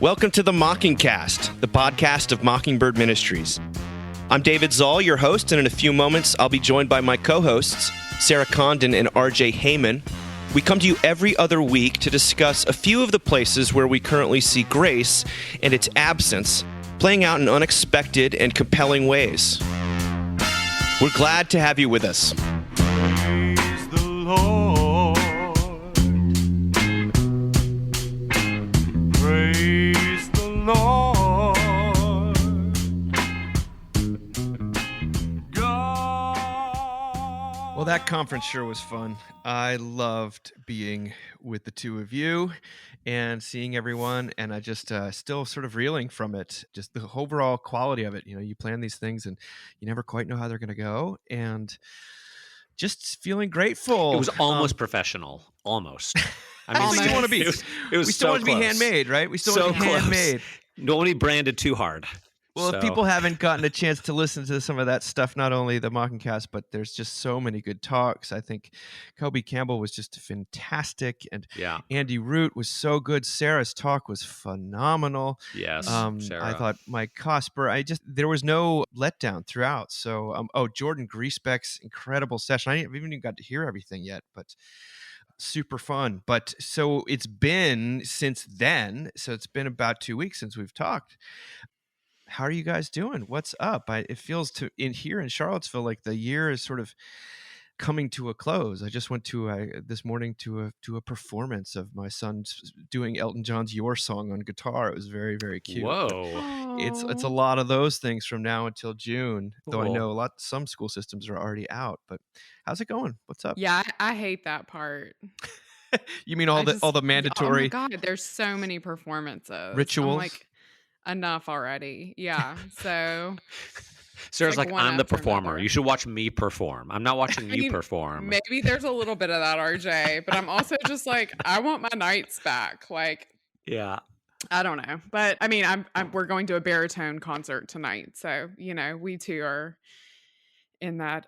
Welcome to the Mockingcast, the podcast of Mockingbird Ministries. I'm David Zoll, your host, and in a few moments, I'll be joined by my co-hosts, Sarah Condon and RJ Heyman. We come to you every other week to discuss a few of the places where we currently see grace and its absence playing out in unexpected and compelling ways. We're glad to have you with us. Praise the Lord. Praise the Lord. God. Well, that conference sure was fun. I loved being with the two of you and seeing everyone, and I just still sort of reeling from it, just the overall quality of it. You know, you plan these things and you never quite know how they're going to go, and just feeling grateful. It was almost professional, almost. I mean, we still want to be. It was we still so want to be close. handmade, right? We still So want to be close. handmade. Nobody branded too hard. Well, So- if people haven't gotten a chance to listen to some of that stuff, not only the Mockingcast, but there's just so many good talks. I think Kobe Campbell was just fantastic, and Yeah. Andy Root was so good. Sarah's talk was phenomenal. Yes. I Sarah. thought Mike Cosper, there was no letdown throughout. So, Jordan Griesbeck's incredible session. I haven't even got to hear everything yet, but super fun. But so it's been since then. So it's been about 2 weeks since we've talked. How are you guys doing? What's up? It feels here in Charlottesville like the year is sort of coming to a close. I just went to this morning to a performance of my son doing Elton John's "Your Song" on guitar. It was very, very cute. Whoa. It's a lot of those things from now until June. Though I Cool. know some school systems are already out. But how's it going? What's up? Yeah, I hate that part. You mean all the mandatory Oh my God, there's so many performances. rituals? I'm like, enough already. Yeah. So Sarah's like like, one I'm the after performer. another. You should watch me perform. I'm not watching you mean, perform. maybe there's a little bit of that, RJ, but I'm also just like, I want my nights back. Like, Yeah. I don't know. But I mean, we're going to a baritone concert tonight. So, we two are in that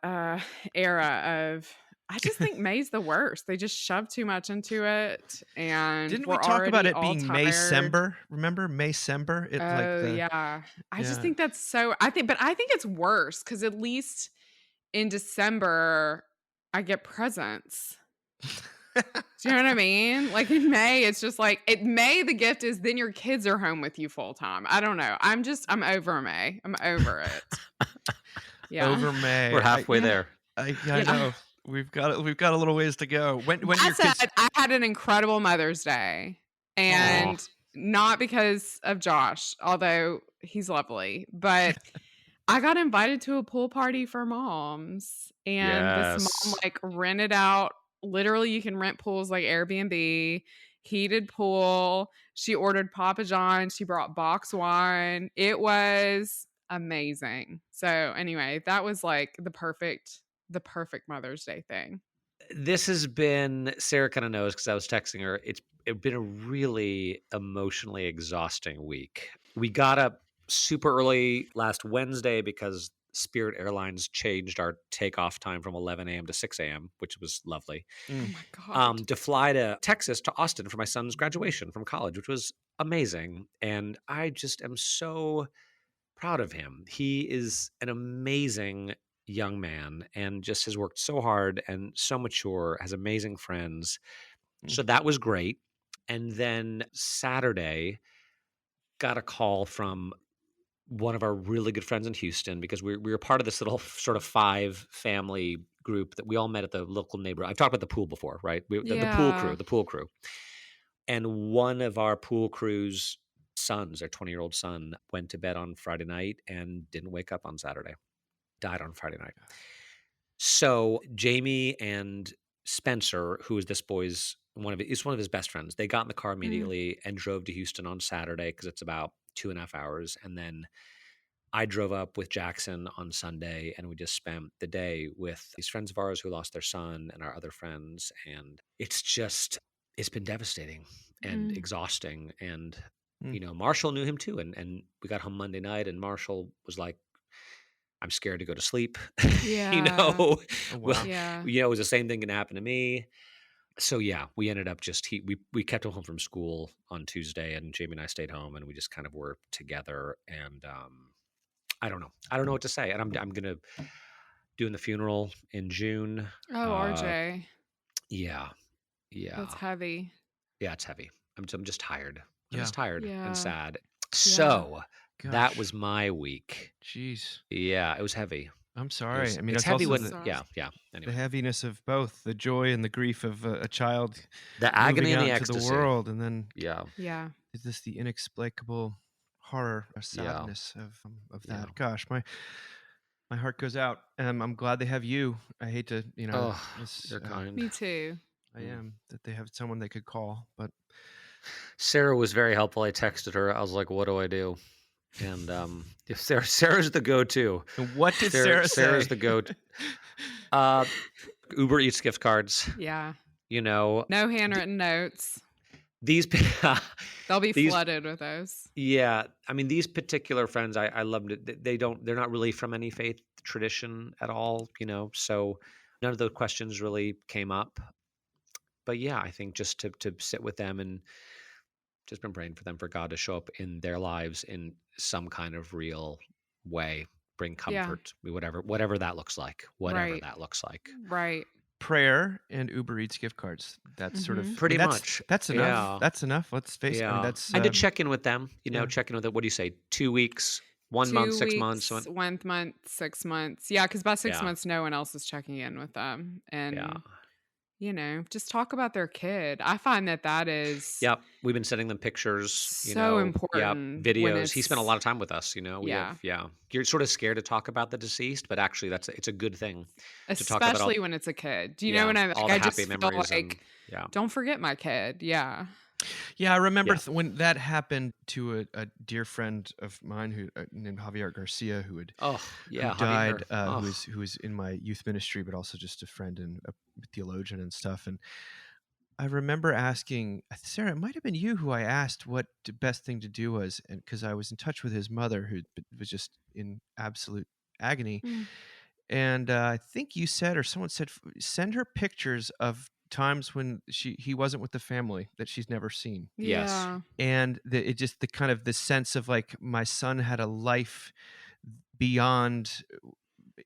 era of, I just think May's the worst. They just shove too much into it, and Didn't we're we talk about already it all being tired. Maycember? Remember Maycember? Yeah. I just Yeah. think that's so. I think it's worse because at least in December I get presents. Do you know what I mean? Like in May, it's just like May. The gift is then your kids are home with you full time. I don't know. I'm over May. I'm over it. Yeah. Over May. We're halfway yeah. there. I Yeah. know. We've got a little ways to go. When do your That kids? said, I had an incredible Mother's Day, and not because of Josh, although he's lovely, but I got invited to a pool party for moms, and this mom Yes. rented out. Literally, you can rent pools like Airbnb, heated pool. She ordered Papa John. She brought box wine. It was amazing. So anyway, that was like the perfect Mother's Day thing. This has been, Sarah kind of knows because I was texting her. It's been a really emotionally exhausting week. We got up super early last Wednesday because Spirit Airlines changed our takeoff time from 11 a.m. to 6 a.m., which was lovely. Oh my God. To fly to Texas, to Austin for my son's graduation from college, which was amazing. And I just am so proud of him. He is an amazing young man and just has worked so hard and so mature, has amazing friends. So that was great. And then Saturday, got a call from one of our really good friends in Houston because we were part of this little sort of 5 family group that we all met at the local neighborhood. I've talked about the pool before, right? The pool crew. And one of our pool crew's sons, their 20-year-old son, went to bed on Friday night and didn't wake up on Saturday. Died on Friday night. So Jamie and Spencer, who is this boy's one of his best friends, they got in the car immediately and drove to Houston on Saturday because it's about 2.5 hours. And then I drove up with Jackson on Sunday, and we just spent the day with these friends of ours who lost their son and our other friends. And it's been devastating and exhausting. And, Marshall knew him too. And we got home Monday night, and Marshall was like, I'm scared to go to sleep. Yeah. Oh, wow. Well, Yeah. it was the same thing can happen to me. So yeah, we ended up just we kept him home from school on Tuesday, and Jamie and I stayed home, and we just kind of were together. And I don't know. I don't know what to say. And I'm gonna doing the funeral in June. Oh, RJ. Yeah, yeah, That's heavy. yeah. It's heavy. I'm just tired. I'm Yeah. just tired and Yeah. sad. Yeah. So that Gosh. was my week. Jeez. Yeah, it was heavy. I'm sorry. I mean, It's it's heavy also when Sorry. yeah. the Anyway, heaviness of both the joy and the grief of a child the agony moving and out the into the ecstasy. world, and then Yeah, Yeah. is this the inexplicable horror or Yeah. sadness of Yeah. that? Gosh, my heart goes out. I'm glad they have you. I hate to, Oh, it's, you're kind. Me too. I am that they have someone they could call, but Sarah was very helpful. I texted her. I was like, "What do I do?" And if Sarah's the go-to. and what did Sarah say? Sarah's the go-to. Uber Eats gift cards. Yeah. No handwritten notes. these. They'll be these- flooded with those. Yeah, I mean these particular friends, I love it. They're not really from any faith tradition at all. So none of those questions really came up. But yeah, I think just to sit with them and just been praying for them, for God to show up in their lives in some kind of real way, bring Yeah. comfort, whatever that looks like, Right. that looks like. Right. Prayer and Uber Eats gift cards. That's sort of Mhm. Pretty that's, much. That's enough. Yeah. That's enough. Let's face it. I mean, Yeah, that's and to check in with them, yeah. check in with it. What do you say? 2 weeks, 1 month, 2 6 months. weeks, 1 month, 6 months. Yeah, because by 6 Yeah. months, no one else is checking in with them. And, Yeah, just talk about their kid. I find that is yep. We've been sending them pictures. so important. Yep, when videos. He spent a it's- lot of time with us. We Yeah. have. You're sort of scared to talk about the deceased, but actually, it's a good thing. to talk about Especially when it's a kid. Do you Yeah, know what I all like? the I just happy feel memories like, and yeah. don't forget my kid. Yeah. Yeah, I remember Yeah. when that happened to a dear friend of mine who named Javier Garcia, who Oh yeah, who died, Javier. who was in my youth ministry, but also just a friend and a theologian and stuff. And I remember asking Sarah, it might have been you who I asked what the best thing to do was, and because I was in touch with his mother, who was just in absolute agony. Mm. And I think you said, or someone said, send her pictures of times when he wasn't with the family that she's never seen. Yes. Yeah. And it just the kind of the sense of like my son had a life beyond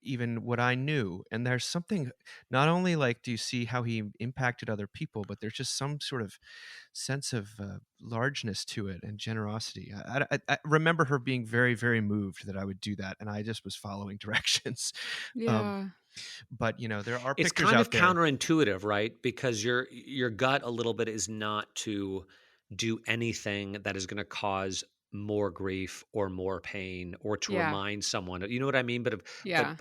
even what I knew. And there's something, not only like do you see how he impacted other people, but there's just some sort of sense of largeness to it and generosity. I remember her being very, very moved that I would do that, and I just was following directions. Yeah. But there are It's pictures kind out of there. counterintuitive, right? Because your gut a little bit is not to do anything that is going to cause more grief or more pain or to Yeah. remind someone. You know what I mean? But Yeah.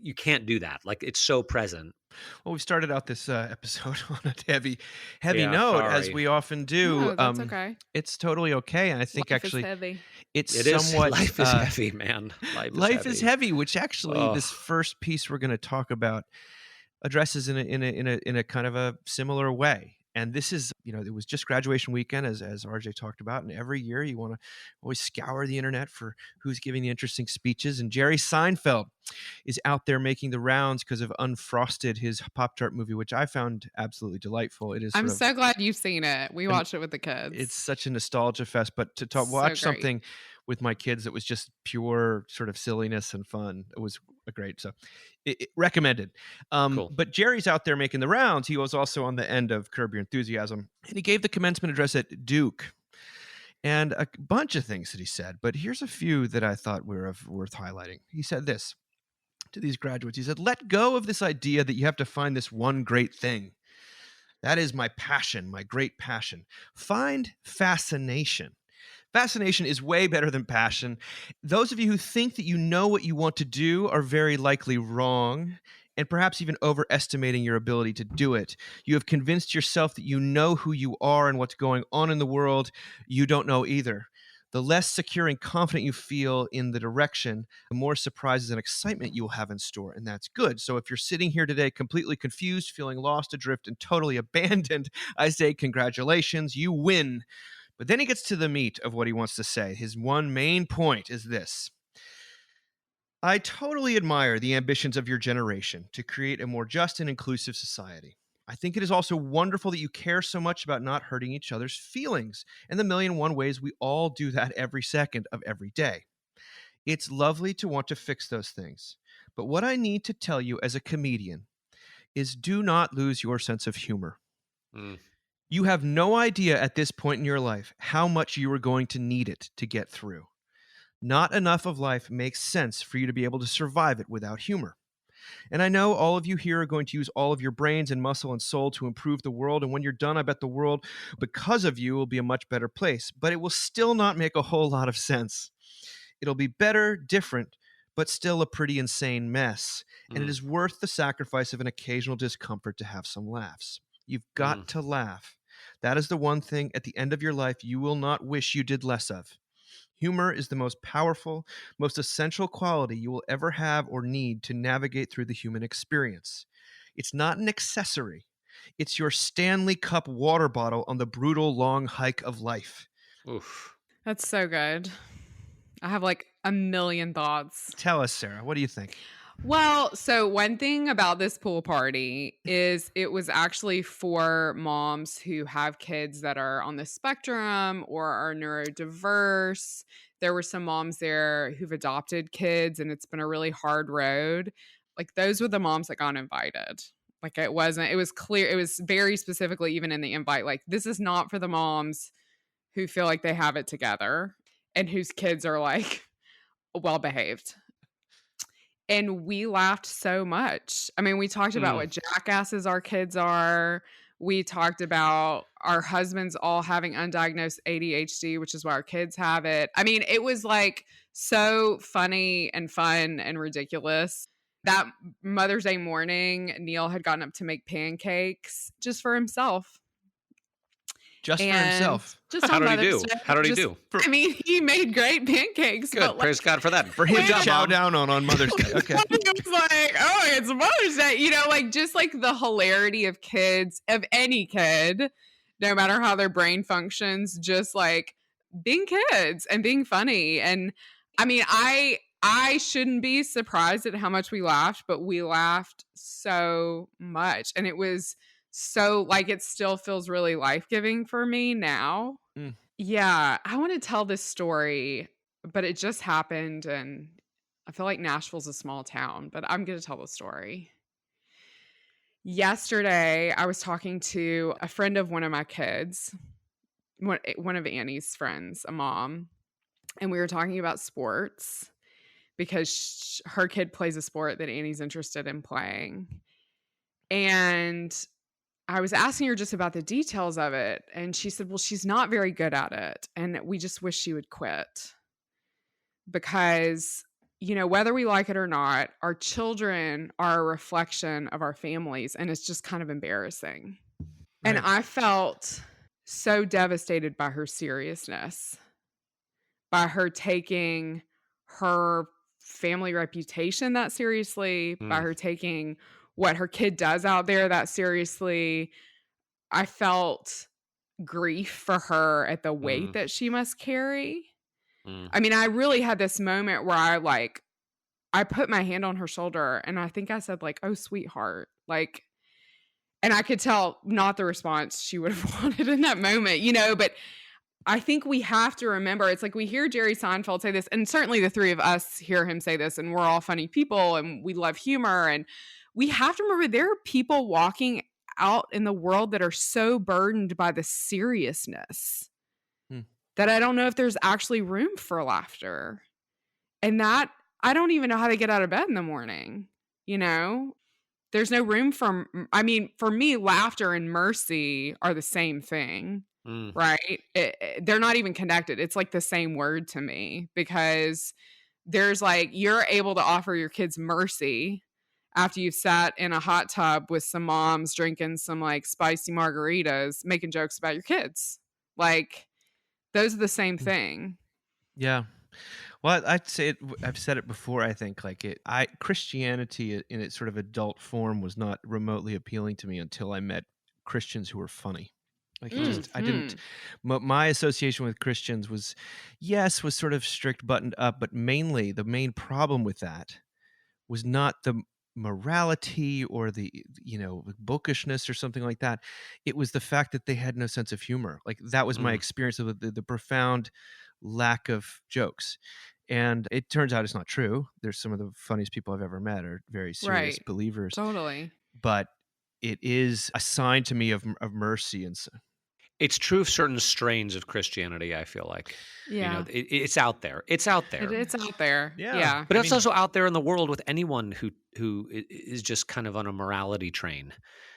you can't do that. Like it's so present. Well, we started out this episode on a heavy Yeah, note, as sorry. we often do. No, that's okay. It's totally okay, and I think Life actually is heavy. it's It is. somewhat Life is heavy, man. Life is heavy, which actually this Ugh. first piece we're going to talk about addresses in a kind of a similar way. And this is, it was just graduation weekend, as RJ talked about. And every year you want to always scour the internet for who's giving the interesting speeches. And Jerry Seinfeld is out there making the rounds because of Unfrosted, his Pop-Tart movie, which I found absolutely delightful. It is. I'm sort of, so glad you've seen it. We watched it with the kids. it's such a nostalgia fest. But to So watch great. something with my kids that was just pure sort of silliness and fun, it was great. So recommended. Cool. But Jerry's out there making the rounds. He was also on the end of Curb Your Enthusiasm, and he gave the commencement address at Duke. And a bunch of things that he said, but here's a few that I thought were worth highlighting. He said this to these graduates. He said, "Let go of this idea that you have to find this one great thing. That is my passion, my great passion. Find fascination. Fascination is way better than passion. Those of you who think that you know what you want to do are very likely wrong, and perhaps even overestimating your ability to do it. You have convinced yourself that you know who you are and what's going on in the world. You don't know either. The less secure and confident you feel in the direction, the more surprises and excitement you will have in store, and that's good. So if you're sitting here today completely confused, feeling lost adrift, and totally abandoned, I say congratulations, you win." But then he gets to the meat of what he wants to say. His one main point is this: "I totally admire the ambitions of your generation to create a more just and inclusive society. I think it is also wonderful that you care so much about not hurting each other's feelings and the million and one ways we all do that every second of every day. It's lovely to want to fix those things. But what I need to tell you as a comedian is do not lose your sense of humor. Mm. You have no idea at this point in your life how much you are going to need it to get through. Not enough of life makes sense for you to be able to survive it without humor. And I know all of you here are going to use all of your brains and muscle and soul to improve the world. And when you're done, I bet the world, because of you, will be a much better place. But it will still not make a whole lot of sense. It'll be better, different, but still a pretty insane mess. And it is worth the sacrifice of an occasional discomfort to have some laughs. You've got to laugh. That is the one thing at the end of your life you will not wish you did less of. Humor is the most powerful, most essential quality you will ever have or need to navigate through the human experience. It's not an accessory. It's your Stanley Cup water bottle on the brutal long hike of life. Oof. That's so good. I have like a million thoughts. Tell us, Sarah, what do you think? Well, so one thing about this pool party is it was actually for moms who have kids that are on the spectrum or are neurodiverse. There were some moms there who've adopted kids, and it's been a really hard road. Like, those were the moms that got invited. Like, it was clear, it was very specifically even in the invite, like, this is not for the moms who feel like they have it together and whose kids are like well behaved. And we laughed so much. I mean, we talked about what jackasses our kids are. We talked about our husbands all having undiagnosed ADHD, which is why our kids have it. I mean, it was like so funny and fun and ridiculous. That Mother's Day morning, Neil had gotten up to make pancakes just for himself. Just for himself. Just How on did he Mother's do? Day. How did he do? I mean, he made great pancakes. Good. But Praise God for that. For him Good to job, chow Mom. down on Mother's Day. Okay. It was like, oh, it's Mother's Day. You know, like just like the hilarity of kids, of any kid, no matter how their brain functions, just like being kids and being funny. And I mean, I shouldn't be surprised at how much we laughed, but we laughed so much. And it was so like it still feels really life-giving for me now. Yeah, I want to tell this story, but it just happened, and I feel like Nashville's a small town, but I'm going to tell the story. Yesterday, I was talking to a friend of one of my kids, one of Annie's friends, a mom, and we were talking about sports because her kid plays a sport that Annie's interested in playing. And I was asking her just about the details of it, and she said, well, she's not very good at it, and we just wish she would quit. Because, you know, whether we like it or not, our children are a reflection of our families, and it's just kind of embarrassing. Right. And I felt so devastated by her seriousness, by her taking her family reputation that seriously, by her taking what her kid does out there that seriously. I felt grief for her at the weight that she must carry. I mean, I really had this moment where I put my hand on her shoulder and I think I said like, oh, sweetheart, like, and I could tell not the response she would have wanted in that moment, you know, but I think we have to remember, it's like we hear Jerry Seinfeld say this, and certainly the three of us hear him say this, and we're all funny people and we love humor, and we have to remember there are people walking out in the world that are so burdened by the seriousness that I don't know if there's actually room for laughter. And that, I don't even know how they get out of bed in the morning, you know? There's no room for, I mean, for me, laughter and mercy are the same thing, right? They're not even connected. It's like the same word to me, because there's like, you're able to offer your kids mercy after you've sat in a hot tub with some moms drinking some like spicy margaritas, making jokes about your kids. Like, those are the same thing. Yeah. Well, I'd say it, I've said it before. I think Christianity in its sort of adult form was not remotely appealing to me until I met Christians who were funny. Like I didn't. My association with Christians was sort of strict, buttoned up, but mainly the main problem with that was not morality or the bookishness or something like that. It was the fact that they had no sense of humor. Like that was my experience of the profound lack of jokes. And it turns out it's not true. There's some of the funniest people I've ever met are very serious Right. believers, Totally. but it is a sign to me of mercy and It's true of certain strains of Christianity, I feel like. Yeah. It's out there. It's out there. It's out there. Yeah. Yeah. But it's also out there in the world with anyone who is just kind of on a morality train.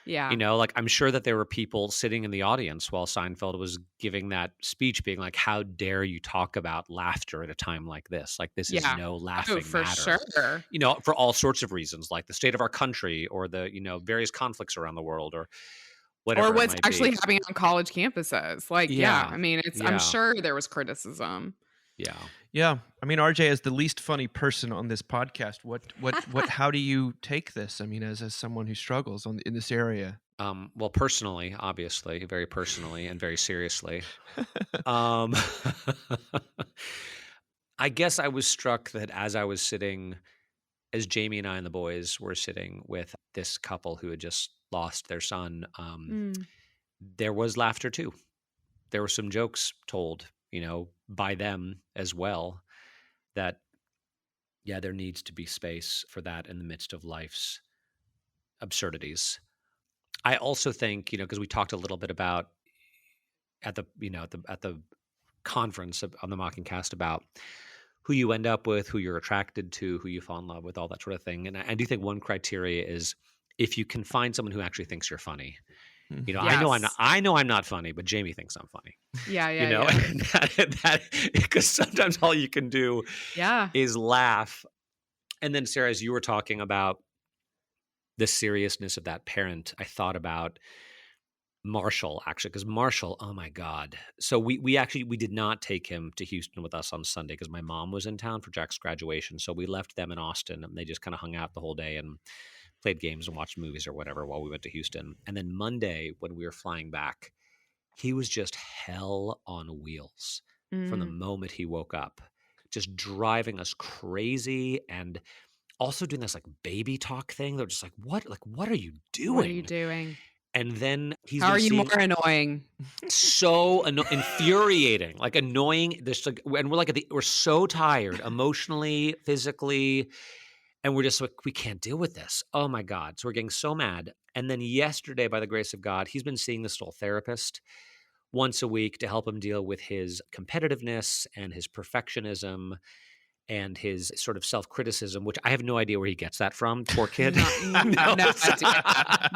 Yeah. Like I'm sure that there were people sitting in the audience while Seinfeld was giving that speech being like, how dare you talk about laughter at a time like this? Like this is no laughing for matter. sure. For all sorts of reasons, like the state of our country or the, various conflicts around the world or whatever. Or what's it might actually be. happening on college campuses. Like, Yeah. I mean, I'm sure there was criticism. Yeah. Yeah. I mean, RJ, as the least funny person on this podcast, how do you take this? I mean, as someone who struggles in this area. Well, personally, obviously, very personally and very seriously. I guess I was struck that as Jamie and I and the boys were sitting with this couple who had just lost their son, there was laughter too. There were some jokes told, by them as well, that, there needs to be space for that in the midst of life's absurdities. I also think, because we talked a little bit about at the conference on the Mocking Cast about who you end up with, who you're attracted to, who you fall in love with, all that sort of thing. And I do think one criteria is if you can find someone who actually thinks you're funny. Yes. I know I'm not funny, but Jamie thinks I'm funny. Yeah. That because sometimes all you can do is laugh. And then Sarah, as you were talking about the seriousness of that parent, I thought about Marshall, actually, because Marshall, oh my God. So we did not take him to Houston with us on Sunday because my mom was in town for Jack's graduation. So we left them in Austin and they just kind of hung out the whole day and played games and watched movies or whatever while we went to Houston. And then Monday, when we were flying back, he was just hell on wheels from the moment he woke up, just driving us crazy and also doing this like baby talk thing. They're just like, what are you doing? What are you doing? And then he's How are you more annoying? So infuriating, like annoying. This like, and we're so tired emotionally, physically, and we're just like, we can't deal with this. Oh my God! So we're getting so mad. And then yesterday, by the grace of God, he's been seeing this little therapist once a week to help him deal with his competitiveness and his perfectionism and his sort of self-criticism, which I have no idea where he gets that from. Poor kid. No idea.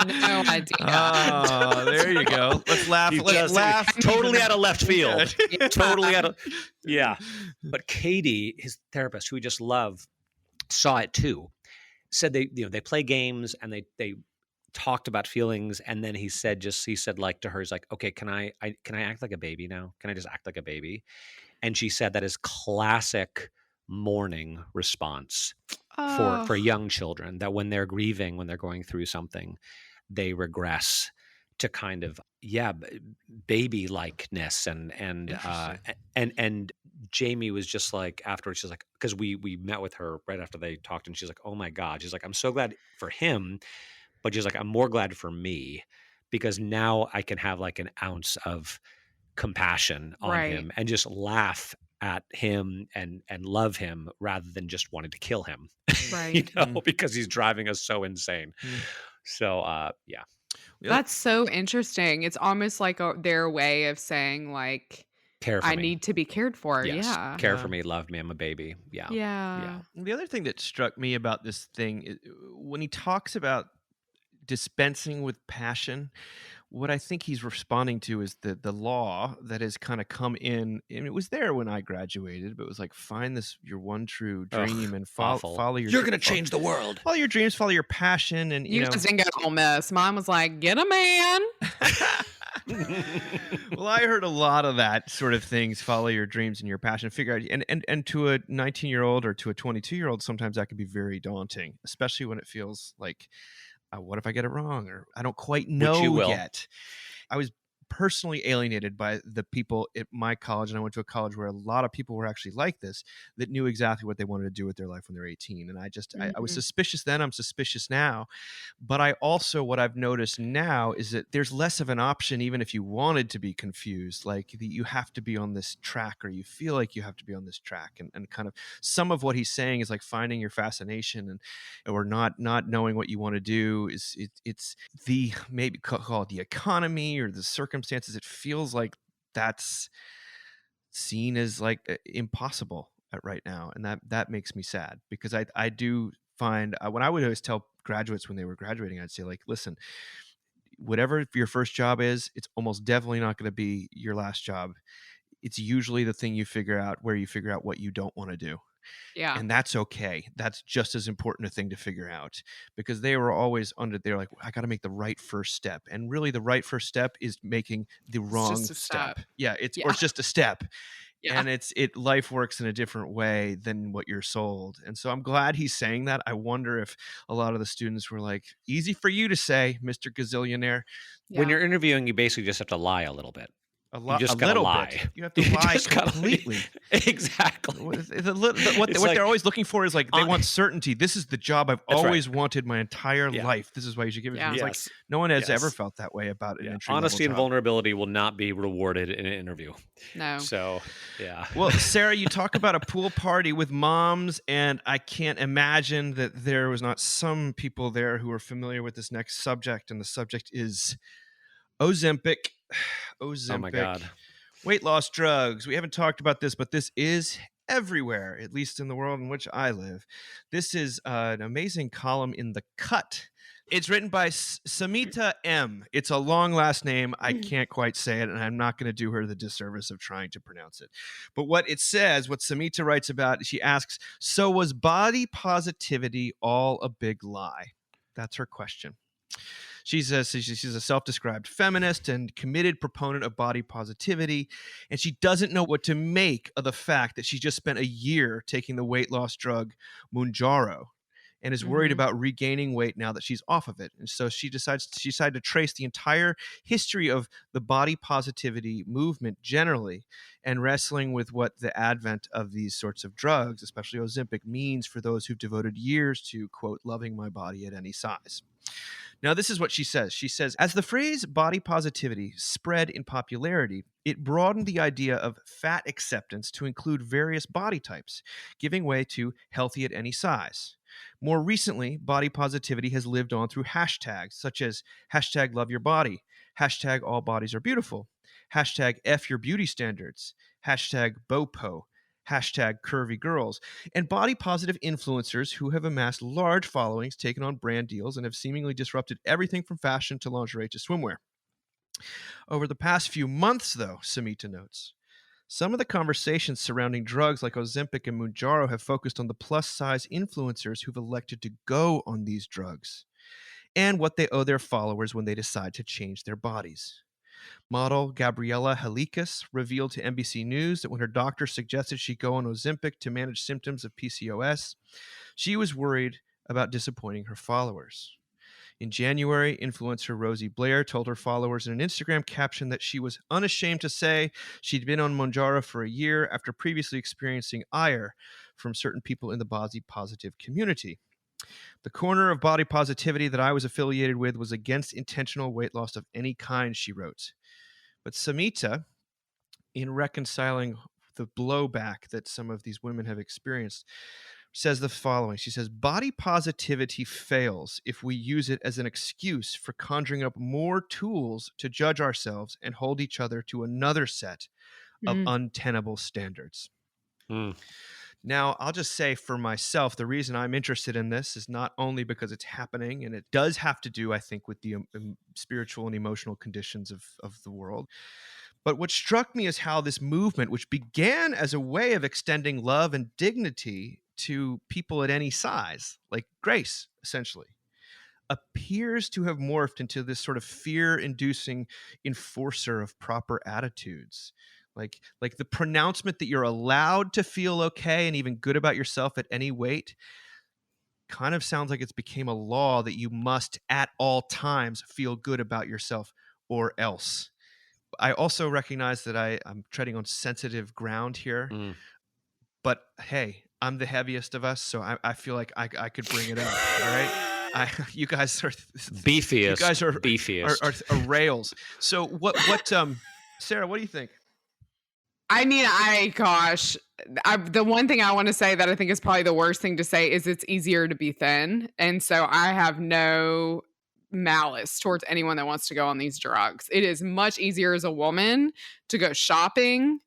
No idea. Oh, there you go. Let's laugh. Let's laugh. Totally out of left field. Totally out of. Yeah. But Katie, his therapist, who we just love, saw it too. Said they play games and they talked about feelings, and then he said like to her, he's like, okay, can I act like a baby now? Can I just act like a baby? And she said that is classic mourning response for young children, that when they're grieving, when they're going through something, they regress to kind of baby likeness and Jamie was just like afterwards, she's like, because we met with her right after they talked, and she's like, oh my God, she's like, I'm so glad for him, but she's like, I'm more glad for me because now I can have like an ounce of compassion on him and just laugh at him and love him rather than just wanting to kill him, right? Because he's driving us so insane. So, yeah. That's so interesting. It's almost like their way of saying like, care for me. I need to be cared for. Yes. Yeah. Care for me. Love me. I'm a baby. Yeah. Yeah. The other thing that struck me about this thing is when he talks about dispensing with passion, what I think he's responding to is the law that has kind of come in, and it was there when I graduated, but it was like, find your one true dream and follow your. You're going to change the world. Follow your dreams, follow your passion, and you just didn't go to Ole Miss. Mine was like, get a man. Well, I heard a lot of that sort of things. Follow your dreams and your passion. Figure out, and to a 19-year-old or to a 22-year-old, sometimes that can be very daunting, especially when it feels like, what if I get it wrong, or I don't quite know yet. I was personally alienated by the people at my college, and I went to a college where a lot of people were actually like this, that knew exactly what they wanted to do with their life when they were 18. And I was Mhm. suspicious then, I'm suspicious now. But I also, what I've noticed now is that there's less of an option, even if you wanted to be confused, like you have to be on this track, or you feel like you have to be on this track. And kind of some of what he's saying is like finding your fascination, and or not knowing what you want to do is it's the, maybe call it the economy or the circumstances. It feels like that's seen as like impossible right now, and that makes me sad, because I do find, when I would always tell graduates when they were graduating, I'd say, like, listen, whatever your first job is, it's almost definitely not going to be your last job. It's usually the thing you figure out, where you figure out what you don't want to do. Yeah. And that's okay. That's just as important a thing to figure out, because they were always they're like, I got to make the right first step. And really the right first step is making the It's wrong just a step. step. Yeah. It's Yeah. just a step. Yeah. And life works in a different way than what you're sold. And so I'm glad he's saying that. I wonder if a lot of the students were like, easy for you to say, Mr. Gazillionaire. When Yeah. you're interviewing, you basically just have to lie a little bit. You A just gotta little lie. bit. You have to You lie just gotta- completely. Exactly. What It's what like- they're always looking for is like, they Hon- want certainty. This is the job I've That's right. always wanted my entire Yeah. life. This is why you should give it to me. Yeah. It's like, no one has ever Yes. felt that way about an Yeah. entry Honesty and level job. vulnerability will not be rewarded in an interview. No. So, yeah. Well, Sarah, you talk about a pool party with moms, and I can't imagine that there was not some people there who are familiar with this next subject, and the subject is Ozempic. Ozempic. Oh my God. Weight loss drugs. We haven't talked about this, but this is everywhere, at least in the world in which I live. This is an amazing column in The Cut. It's written by Samita M. It's a long last name. I can't quite say it, and I'm not going to do her the disservice of trying to pronounce it. But what it says, what Samita writes about, she asks, so was body positivity all a big lie? That's her question. She's a self-described feminist and committed proponent of body positivity, and she doesn't know what to make of the fact that she just spent a year taking the weight loss drug Mounjaro, and is worried Mhm. about regaining weight now that she's off of it. And so she decided to trace the entire history of the body positivity movement generally, and wrestling with what the advent of these sorts of drugs, especially Ozempic, means for those who've devoted years to, quote, loving my body at any size. Now, this is what she says. She says, as the phrase body positivity spread in popularity, it broadened the idea of fat acceptance to include various body types, giving way to healthy at any size. More recently, body positivity has lived on through hashtags such as hashtag love your body, hashtag all bodies are beautiful, hashtag F your beauty standards, hashtag BOPO, hashtag curvy girls, and body positive influencers who have amassed large followings, taken on brand deals, and have seemingly disrupted everything from fashion to lingerie to swimwear. Over the past few months, though, Samita notes, some of the conversations surrounding drugs like Ozempic and Mounjaro have focused on the plus-size influencers who've elected to go on these drugs, and what they owe their followers when they decide to change their bodies. Model Gabriella Helikas revealed to NBC News that when her doctor suggested she go on Ozempic to manage symptoms of PCOS, she was worried about disappointing her followers. In January, influencer Rosie Blair told her followers in an Instagram caption that she was unashamed to say she'd been on Mounjaro for a year after previously experiencing ire from certain people in the body positive community. The corner of body positivity that I was affiliated with was against intentional weight loss of any kind, she wrote. But Samita, in reconciling the blowback that some of these women have experienced, says the following. She says, body positivity fails if we use it as an excuse for conjuring up more tools to judge ourselves and hold each other to another set of untenable standards. Mm. Now, I'll just say for myself, the reason I'm interested in this is not only because it's happening, and it does have to do, I think, with the spiritual and emotional conditions of the world. But what struck me is how this movement, which began as a way of extending love and dignity to people at any size, like Grace, essentially, appears to have morphed into this sort of fear-inducing enforcer of proper attitudes. Like the pronouncement that you're allowed to feel okay and even good about yourself at any weight kind of sounds like it's became a law that you must at all times feel good about yourself or else. I also recognize that I'm treading on sensitive ground here. Mm. But hey, I'm the heaviest of us, so I feel like I could bring it up. All right, you guys are Beefiest. You guys are beefiest. are rails. So what Sarah? What do you think? I mean, the one thing I want to say that I think is probably the worst thing to say is it's easier to be thin. And so I have no malice towards anyone that wants to go on these drugs. It is much easier as a woman to go shopping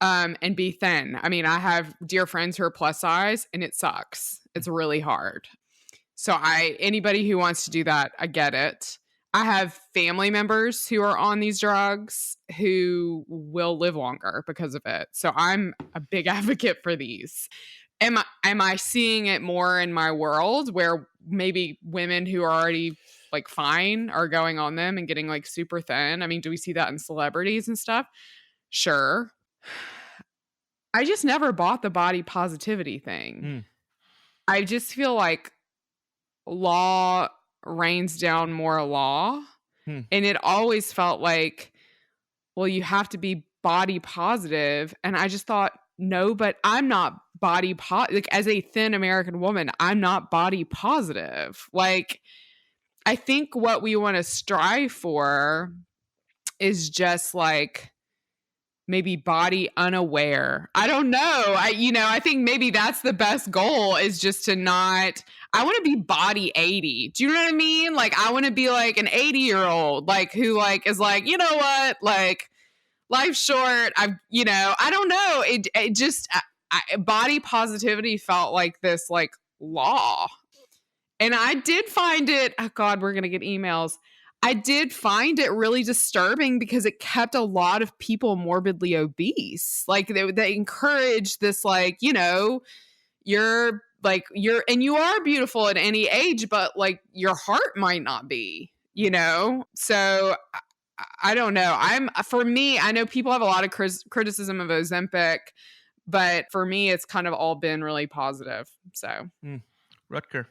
and be thin. I mean, I have dear friends who are plus size and it sucks. It's really hard. So anybody who wants to do that, I get it. I have family members who are on these drugs who will live longer because of it. So I'm a big advocate for these. Am I seeing it more in my world where maybe women who are already like fine are going on them and getting like super thin? I mean, do we see that in celebrities and stuff? Sure. I just never bought the body positivity thing. I just feel like law rains down more law. And it always felt like, well, you have to be body positive. And I just thought, no, but I'm not body positive. Like, as a thin American woman, I'm not body positive. Like, I think what we want to strive for is just like maybe body unaware. I don't know. I think maybe that's the best goal, is just to not, I want to be body 80. Do you know what I mean? Like, I want to be like an 80-year-old, like, who like is like, you know what? Like, life's short. I don't know. It just, body positivity felt like this like law. And I did find it, oh God, we're going to get emails. I did find it really disturbing because it kept a lot of people morbidly obese. Like, they encourage this, like, you know, you're and you are beautiful at any age, but like your heart might not be, you know? So I don't know. For me, I know people have a lot of criticism of Ozempic, but for me, it's kind of all been really positive. So, Rutger.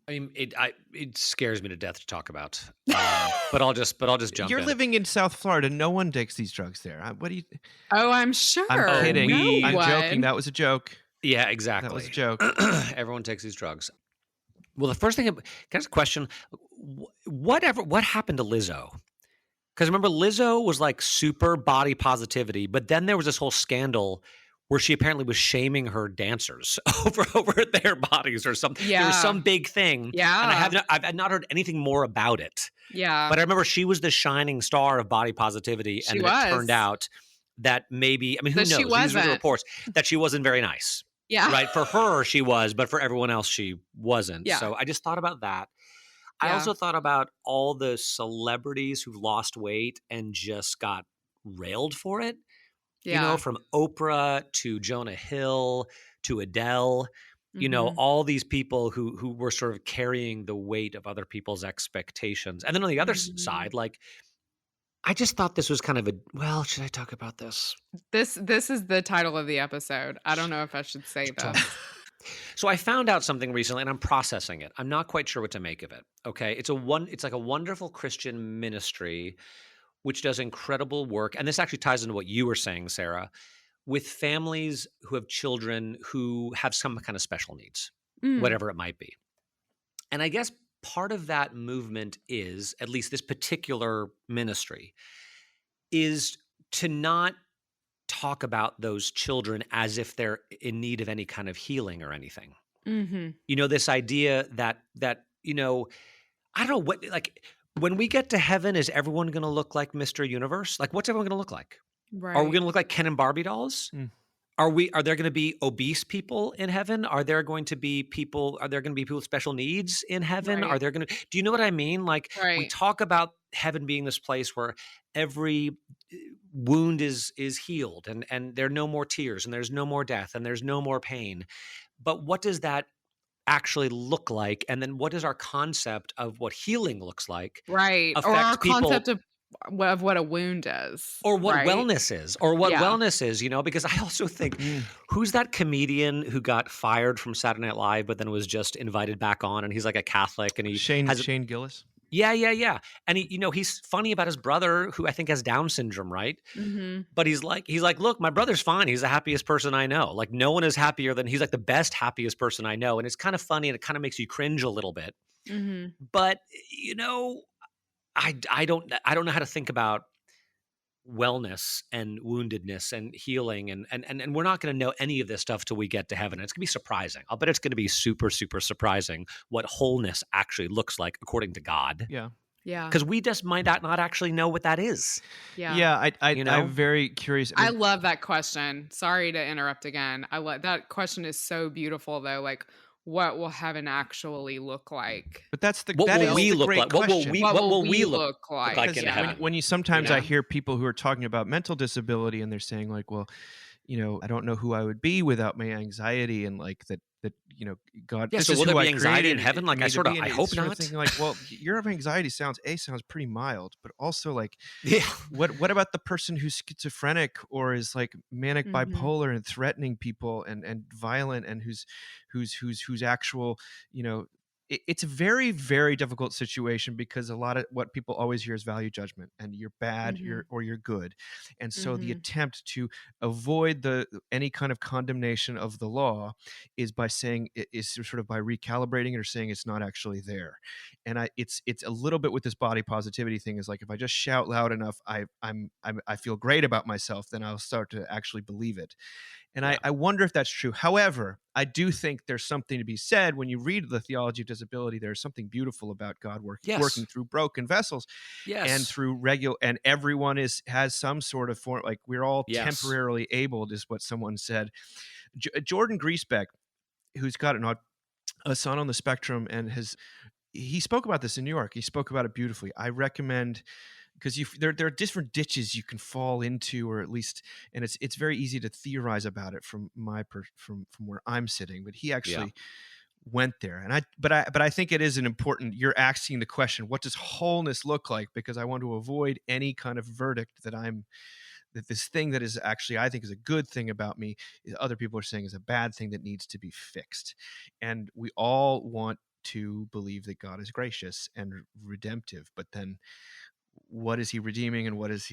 I mean, it scares me to death to talk about, but I'll just jump. You're in. living in South Florida. No one takes these drugs there. What do you? Oh, I'm sure. I'm kidding. No I'm one. joking. That was a joke. Yeah, exactly. That was a joke. Everyone takes these drugs. Well, the first thing, can I ask a question? What happened to Lizzo? Because remember, Lizzo was like super body positivity, but then there was this whole scandal where she apparently was shaming her dancers over their bodies or something. Yeah. There was some big thing. Yeah. And I've not heard anything more about it. Yeah. But I remember she was the shining star of body positivity. And then it turned out that maybe, I mean, who knows? These were the reports that she wasn't very nice. Yeah. Right. For her, she was, but for everyone else, she wasn't. Yeah. So I just thought about that. I also thought about all the celebrities who lost weight and just got railed for it. Yeah. You know, from Oprah to Jonah Hill to Adele, you know, all these people who were sort of carrying the weight of other people's expectations. And then on the other side, like, I just thought this was kind of well, should I talk about this? This is the title of the episode. I don't know if I should say this. So I found out something recently and I'm processing it. I'm not quite sure what to make of it. Okay. It's like a wonderful Christian ministry which does incredible work. And this actually ties into what you were saying, Sarah, with families who have children who have some kind of special needs, whatever it might be. And I guess part of that movement is, at least this particular ministry, is to not talk about those children as if they're in need of any kind of healing or anything. You know, this idea that, you know, I don't know what, like, when we get to heaven, is everyone going to look like Mr. Universe? Like, what's everyone going to look like? Right. Are we going to look like Ken and Barbie dolls? Are there going to be obese people in heaven? Are there going to be people with special needs in heaven? Right. Do you know what I mean? Like, we Right. talk about heaven being this place where every wound is healed and there are no more tears and there's no more death and there's no more pain. But what does that actually look like? And then what is our concept of what healing looks like? Right. Or our concept of what a wound is. Or what right? wellness is. Or what wellness is, you know? Because I also think, who's that comedian who got fired from Saturday Night Live but then was just invited back on, and he's like a Catholic and Shane Gillis? Yeah. And he's funny about his brother, who I think has Down syndrome, right? Mm-hmm. But he's like, look, my brother's fine. He's the happiest person I know. Like, no one is happier than he's like the best, happiest person I know. And it's kind of funny, and it kind of makes you cringe a little bit. Mm-hmm. But I don't know how to think about wellness and woundedness and healing, and we're not going to know any of this stuff till we get to heaven. It's going to be surprising. I'll bet it's going to be super, super surprising what wholeness actually looks like according to God. Yeah. Yeah. Because we just might not actually know what that is. Yeah. I'm very curious. I love that question. Sorry to interrupt again. I love that question is so beautiful though. Like, what will heaven actually look like? But that's the What that will is we the look great like? What will question. we look like? like Because in heaven? when you sometimes I Yeah. hear people who are talking about mental disability and they're saying like, well, I don't know who I would be without my anxiety, and like that God. Yeah, This so is will there who be I anxiety in created heaven? Like, me to be, and I it's hope sort of not. thinking like, well, your anxiety sounds pretty mild, but also like, Yeah. what about the person who's schizophrenic or is like manic Mhm. bipolar and threatening people and violent, and who's actual, it's a very, very difficult situation, because a lot of what people always hear is value judgment, and you're bad, Mhm. you're good. And so the Mhm. attempt to avoid any kind of condemnation of the law is by saying, is sort of by recalibrating it or saying it's not actually there. And it's a little bit with this body positivity thing, is like, if I just shout loud enough, I feel great about myself, then I'll start to actually believe it. And Yeah. I wonder if that's true. However, I do think there's something to be said when you read the theology of disability. There's something beautiful about God Yes. working through broken vessels, Yes. and through regular, and everyone has some sort of form, like we're all Yes. temporarily abled, is what someone said. Jordan Griesbeck, who's got a son on the spectrum, and he spoke about this in New York. He spoke about it beautifully. I recommend, because there are different ditches you can fall into, or at least, and it's very easy to theorize about it from from where I'm sitting. But he actually went there, and but I think it is an important. You're asking the question, what does wholeness look like? Because I want to avoid any kind of verdict that this thing that is actually, I think, is a good thing about me, other people are saying is a bad thing that needs to be fixed. And we all want to believe that God is gracious and redemptive, but then what is he redeeming, and what is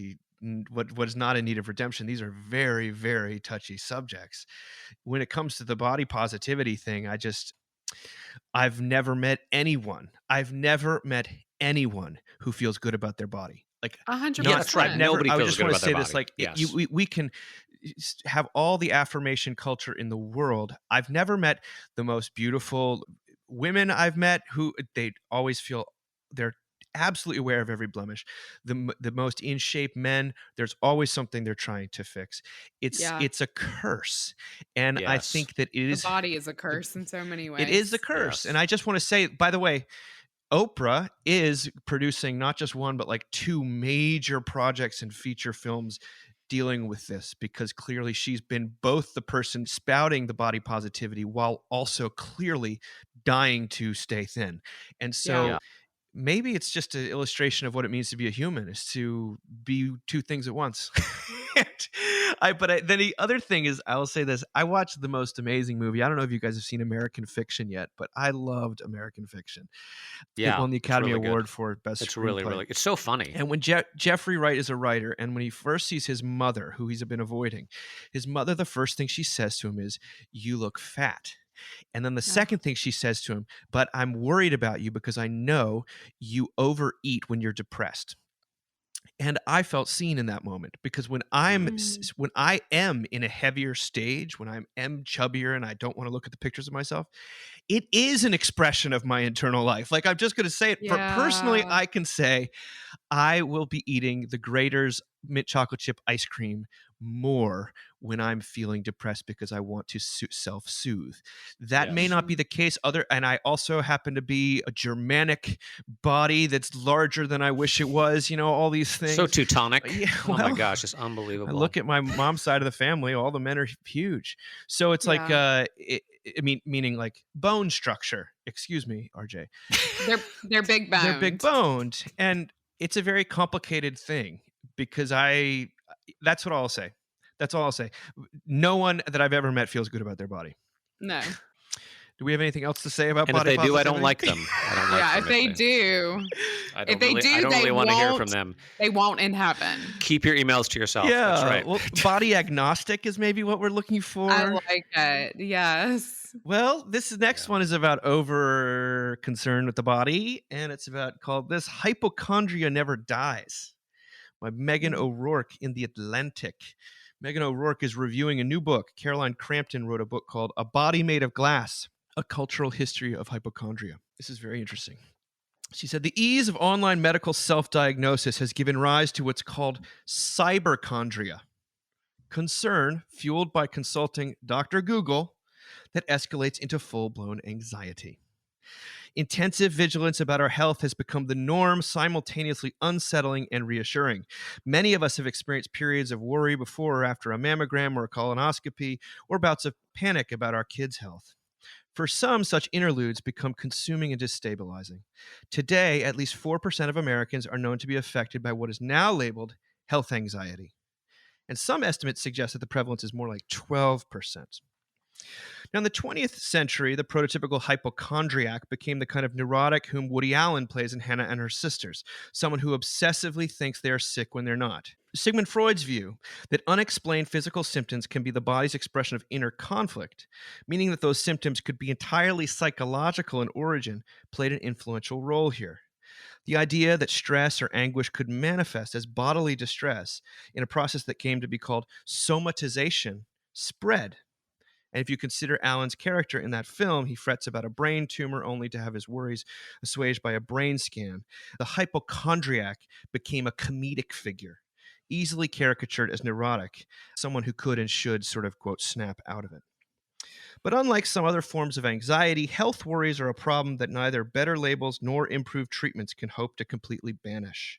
not in need of redemption? These are very, very touchy subjects. When it comes to the body positivity thing, I've never met anyone who feels good about their body. Like, 100%. Yeah, that's right. Nobody I feels just good want to about their say this, body. like, Yes. we can have all the affirmation culture in the world. I've never met the most beautiful women I've met who they always feel they're absolutely aware of every blemish. The most in shape men, there's always something they're trying to fix. It's a curse, and I Yes. think that it The is body is a curse in so many ways. it is a curse. Yes. And I just want to say, by the way, Oprah is producing not just one, but like two major projects and feature films dealing with this, because clearly she's been both the person spouting the body positivity while also clearly dying to stay thin. And so Yeah. maybe it's just an illustration of what it means to be a human, is to be two things at once. Then the other thing is, I will say this: I watched the most amazing movie. I don't know if you guys have seen American Fiction yet, but I loved American Fiction. Yeah. It won the it's Academy really good. Award for Best It's Screenplay. really, really. It's so funny. And when Jeffrey Wright is a writer, and when he first sees his mother, who he's been avoiding, his mother, the first thing she says to him is, "You look fat." And then the second thing she says to him, "But I'm worried about you because I know you overeat when you're depressed." And I felt seen in that moment, because when I am in a heavier stage, when I am chubbier and I don't want to look at the pictures of myself, it is an expression of my internal life. Like, I'm just going to say it. Personally, I can say I will be eating the Grater's mint chocolate chip ice cream more when I'm feeling depressed, because I want to self-soothe. That may not be the case. And I also happen to be a Germanic body that's larger than I wish it was. All these things. So Teutonic. Yeah, Oh my well, gosh, it's unbelievable. I look at my mom's side of the family; all the men are huge. So it's like, meaning like bone structure. Excuse me, RJ. They're big boned. They're big boned, and it's a very complicated thing, because that's what I'll say. That's all I'll say. No one that I've ever met feels good about their body. No. Do we have anything else to say about And if body they do, I don't positivity? like them. I don't like Yeah, them if they do, I if don't they really, do, I don't they really want to hear from won't. them. They won't in heaven. Keep your emails to yourself. Yeah, That's right. well, body agnostic is maybe what we're looking for. I like it. Yes. Well, this next one is about over concern with the body, and it's called "This Hypochondria Never Dies" by Megan O'Rourke in The Atlantic. Megan O'Rourke is reviewing a new book. Caroline Crampton wrote a book called "A Body Made of Glass: A Cultural History of Hypochondria." This is very interesting. She said, the ease of online medical self-diagnosis has given rise to what's called cyberchondria, concern fueled by consulting Dr. Google that escalates into full-blown anxiety. Intensive vigilance about our health has become the norm, simultaneously unsettling and reassuring. Many of us have experienced periods of worry before or after a mammogram or a colonoscopy, or bouts of panic about our kids' health. For some, such interludes become consuming and destabilizing. Today, at least 4% of Americans are known to be affected by what is now labeled health anxiety. And some estimates suggest that the prevalence is more like 12%. Now, in the 20th century, the prototypical hypochondriac became the kind of neurotic whom Woody Allen plays in Hannah and Her Sisters, someone who obsessively thinks they are sick when they're not. Sigmund Freud's view that unexplained physical symptoms can be the body's expression of inner conflict, meaning that those symptoms could be entirely psychological in origin, played an influential role here. The idea that stress or anguish could manifest as bodily distress in a process that came to be called somatization spread. And if you consider Allen's character in that film, he frets about a brain tumor only to have his worries assuaged by a brain scan. The hypochondriac became a comedic figure, easily caricatured as neurotic, someone who could and should sort of, quote, snap out of it. But unlike some other forms of anxiety, health worries are a problem that neither better labels nor improved treatments can hope to completely banish.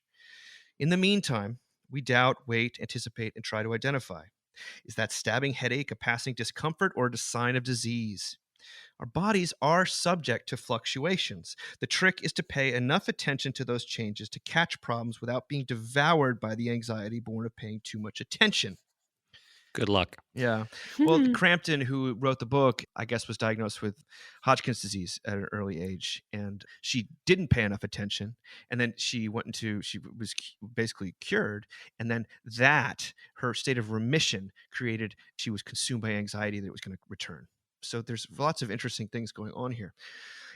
In the meantime, we doubt, wait, anticipate, and try to identify. Is that stabbing headache a passing discomfort or a sign of disease? Our bodies are subject to fluctuations. The trick is to pay enough attention to those changes to catch problems without being devoured by the anxiety born of paying too much attention. Good luck. Yeah. Well, Crampton, who wrote the book, I guess was diagnosed with Hodgkin's disease at an early age, and she didn't pay enough attention. And then she was basically cured. And then her state of remission she was consumed by anxiety that it was going to return. So there's lots of interesting things going on here.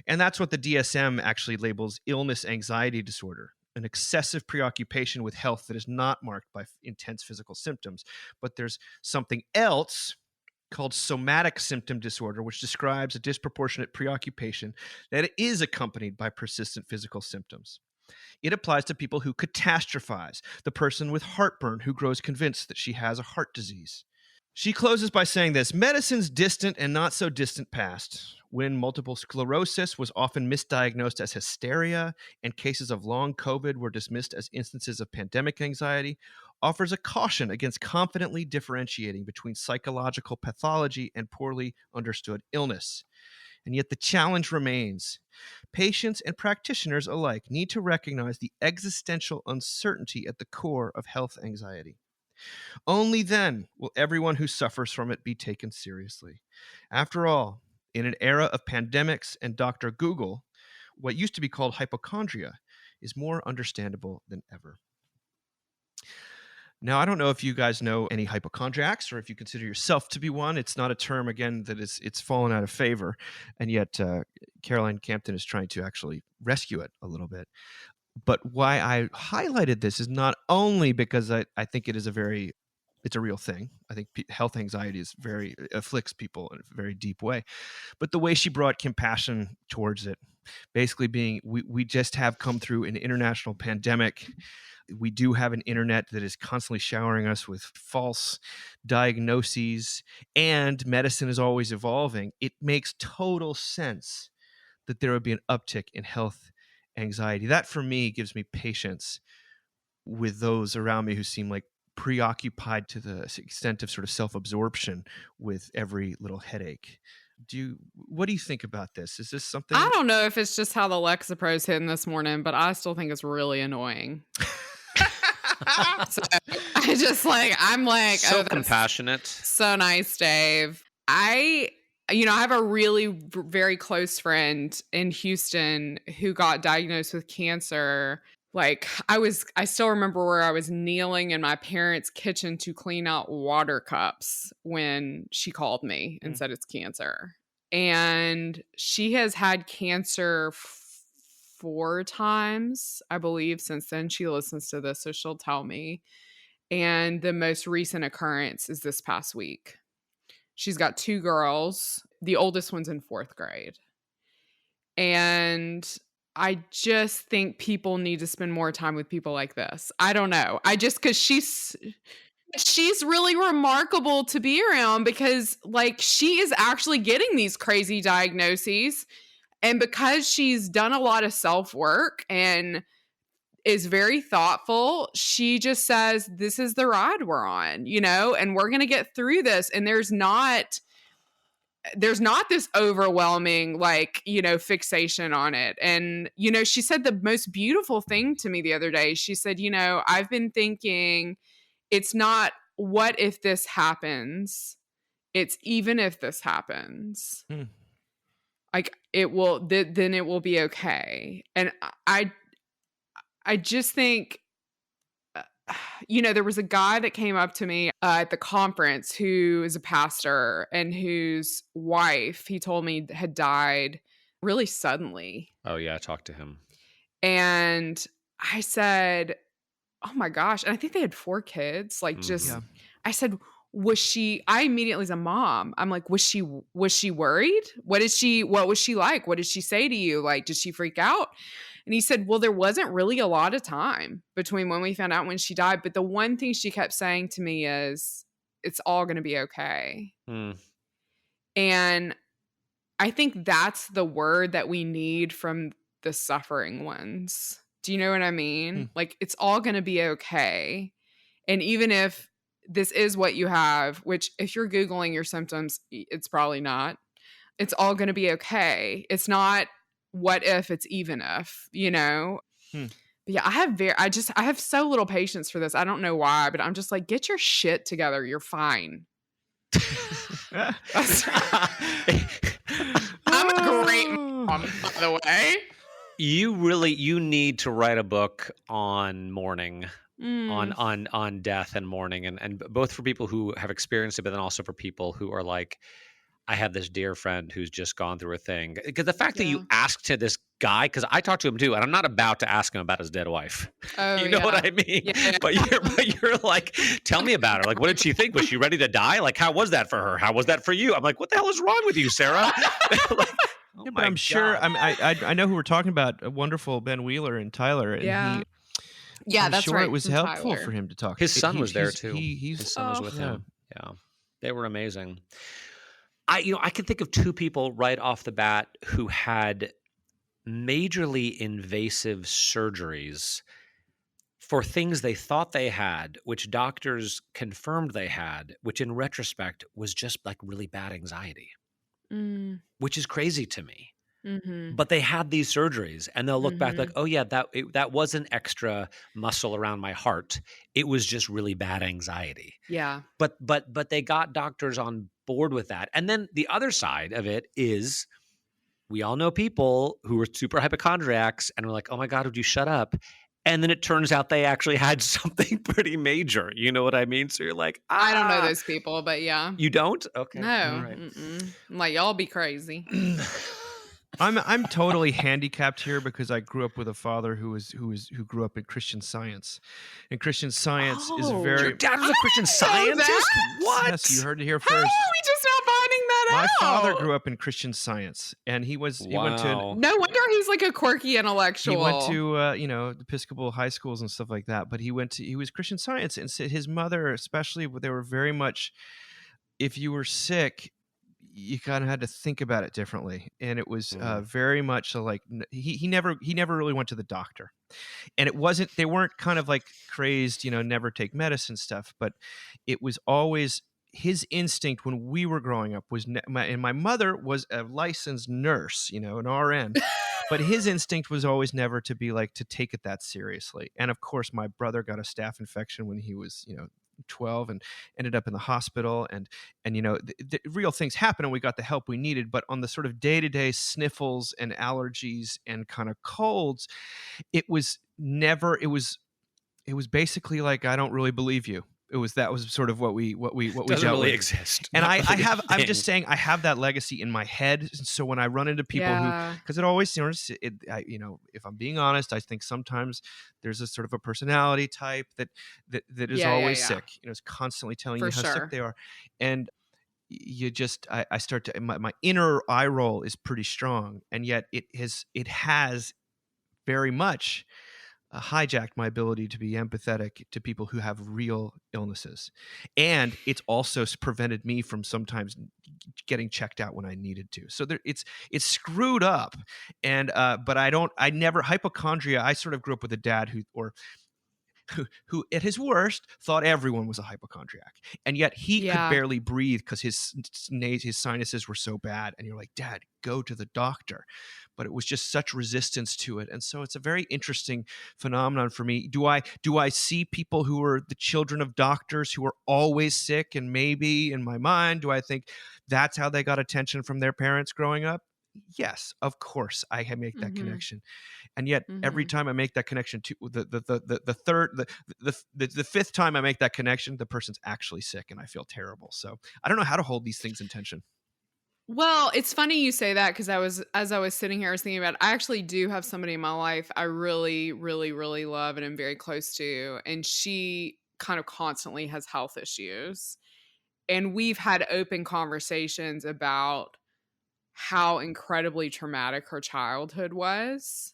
And that's what the DSM actually labels illness anxiety disorder. An excessive preoccupation with health that is not marked by intense physical symptoms. But there's something else called somatic symptom disorder, which describes a disproportionate preoccupation that is accompanied by persistent physical symptoms. It applies to people who catastrophize, the person with heartburn who grows convinced that she has a heart disease. She closes by saying this: medicine's distant and not so distant past, when multiple sclerosis was often misdiagnosed as hysteria and cases of long COVID were dismissed as instances of pandemic anxiety, offers a caution against confidently differentiating between psychological pathology and poorly understood illness. And yet the challenge remains. Patients and practitioners alike need to recognize the existential uncertainty at the core of health anxiety. Only then will everyone who suffers from it be taken seriously. After all, in an era of pandemics and Dr. Google, what used to be called hypochondria is more understandable than ever. Now, I don't know if you guys know any hypochondriacs or if you consider yourself to be one. It's not a term, again, that it's fallen out of favor. And yet Caroline Crampton is trying to actually rescue it a little bit. But why I highlighted this is not only because I think it's a real thing. I think health anxiety afflicts people in a very deep way. But the way she brought compassion towards it, basically being, we just have come through an international pandemic. We do have an internet that is constantly showering us with false diagnoses, and medicine is always evolving. It makes total sense that there would be an uptick in health anxiety. That, for me, gives me patience with those around me who seem like preoccupied to the extent of sort of self-absorption with every little headache. What do you think about this? Is this something? I don't know if it's just how the Lexapro's hitting this morning, but I still think it's really annoying. So I'm like, so oh, compassionate. So nice, Dave. I I have a really very close friend in Houston who got diagnosed with cancer. Like I still remember where I was kneeling in my parents' kitchen to clean out water cups when she called me and said it's cancer. And she has had cancer 4 times, I believe, since then. She listens to this, so she'll tell me. And the most recent occurrence is this past week. She's got 2 girls. The oldest one's in 4th grade. And I just think people need to spend more time with people like this. I don't know. Because she's really remarkable to be around, because like she is actually getting these crazy diagnoses. And because she's done a lot of self-work and is very thoughtful, she just says, this is the ride we're on, and we're going to get through this. And there's not this overwhelming, fixation on it. And, she said the most beautiful thing to me the other day. She said, I've been thinking it's not what if this happens, it's even if this happens. Like it will, then it will be okay. And I just think, there was a guy that came up to me at the conference who is a pastor and whose wife, he told me, had died really suddenly. Oh, yeah. I talked to him. And I said, oh my gosh. And I think they had 4 kids. I said, I immediately, as a mom, I'm like, was she worried? What was she like? What did she say to you? Like, did she freak out? And he said, well, there wasn't really a lot of time between when we found out when she died. But the one thing she kept saying to me is, it's all going to be okay. And I think that's the word that we need from the suffering ones. Do you know what I mean? Like, it's all going to be okay. And even if this is what you have, which if you're Googling your symptoms, it's probably not, it's all going to be okay. It's not what if, it's even if, But yeah, I have so little patience for this. I don't know why, but I'm just like, get your shit together. You're fine. I'm a great mom, by the way. You need to write a book on mourning, on death and mourning, and both for people who have experienced it, but then also for people who are like, I have this dear friend who's just gone through a thing. Because the fact that you asked to this guy, because I talked to him too, and I'm not about to ask him about his dead wife. Oh, you know what I mean? Yeah. But you're like, tell me about her. Like, what did she think? Was she ready to die? Like, how was that for her? How was that for you? I'm like, what the hell is wrong with you, Sarah? Like, yeah, but I'm sure. I know who we're talking about. A wonderful Ben Wheeler and Tyler. And I'm that's sure right. it was helpful Tyler. for him to talk. His son was there too. His son was with him. Yeah, they were amazing. I can think of 2 people right off the bat who had majorly invasive surgeries for things they thought they had, which doctors confirmed they had, which in retrospect was just like really bad anxiety, which is crazy to me. But they had these surgeries, and they'll look back like, oh yeah, that wasn't extra muscle around my heart. It was just really bad anxiety. Yeah. But they got doctors on board with that. And then the other side of it is, we all know people who were super hypochondriacs and were like, oh my God, would you shut up? And then it turns out they actually had something pretty major. You know what I mean? So you're like, I don't know those people, but yeah. You don't? Okay. No. All right. I'm like, y'all be crazy. I'm totally handicapped here because I grew up with a father who grew up in Christian Science, and Christian Science is very. Your dad was a Christian Scientist. What? Yes, you heard it here How are first. we just now finding that My out? father grew up in Christian Science, and he went to No wonder he's like a quirky intellectual. He went to Episcopal high schools and stuff like that. But he was Christian Science, and his mother, especially, they were very much. If you were sick, you kind of had to think about it differently, and it was very much like he never really went to the doctor, and they weren't kind of like crazed, never take medicine stuff, but it was always his instinct when we were growing up was and my mother was a licensed nurse, an RN, but his instinct was always never to be like to take it that seriously. And of course, my brother got a staph infection when he was 12 and ended up in the hospital. And the real things happened and we got the help we needed. But on the sort of day-to-day sniffles and allergies and kind of colds, it was never, it was basically like, I don't really believe you. That was sort of what we Doesn't dealt really with. exist. And Not I really a have, I'm thing. just saying, I have that legacy in my head. So when I run into people who, Yeah. because it always, if I'm being honest, I think sometimes there's a sort of a personality type that is Yeah, always yeah. sick, is constantly telling For you how sick sure. they are. And you just, I start to, my inner eye roll is pretty strong. And yet it has very much hijacked my ability to be empathetic to people who have real illnesses. And it's also prevented me from sometimes getting checked out when I needed to. So it's screwed up. And but I never hypochondria. I sort of grew up with a dad who at his worst thought everyone was a hypochondriac, and yet he could Yeah. barely breathe because his sinuses were so bad. And you're like, Dad, go to the doctor. But it was just such resistance to it. And so it's a very interesting phenomenon for me. Do I see people who are the children of doctors who are always sick, and maybe in my mind do I think that's how they got attention from their parents growing up? Yes, of course I can make that connection. And yet every time I make that connection, to the fifth time I make that connection, the person's actually sick and I feel terrible. So I don't know how to hold these things in tension. Well, it's funny you say that because as I was sitting here, I was thinking about it. I actually do have somebody in my life I really, really, really love and am very close to. And she kind of constantly has health issues. And we've had open conversations about how incredibly traumatic her childhood was.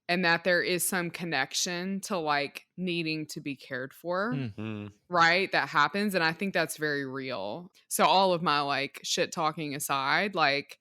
And that there is some connection to like needing to be cared for. Mm. Right? That happens. And I think that's very real. So all of my like shit talking aside, like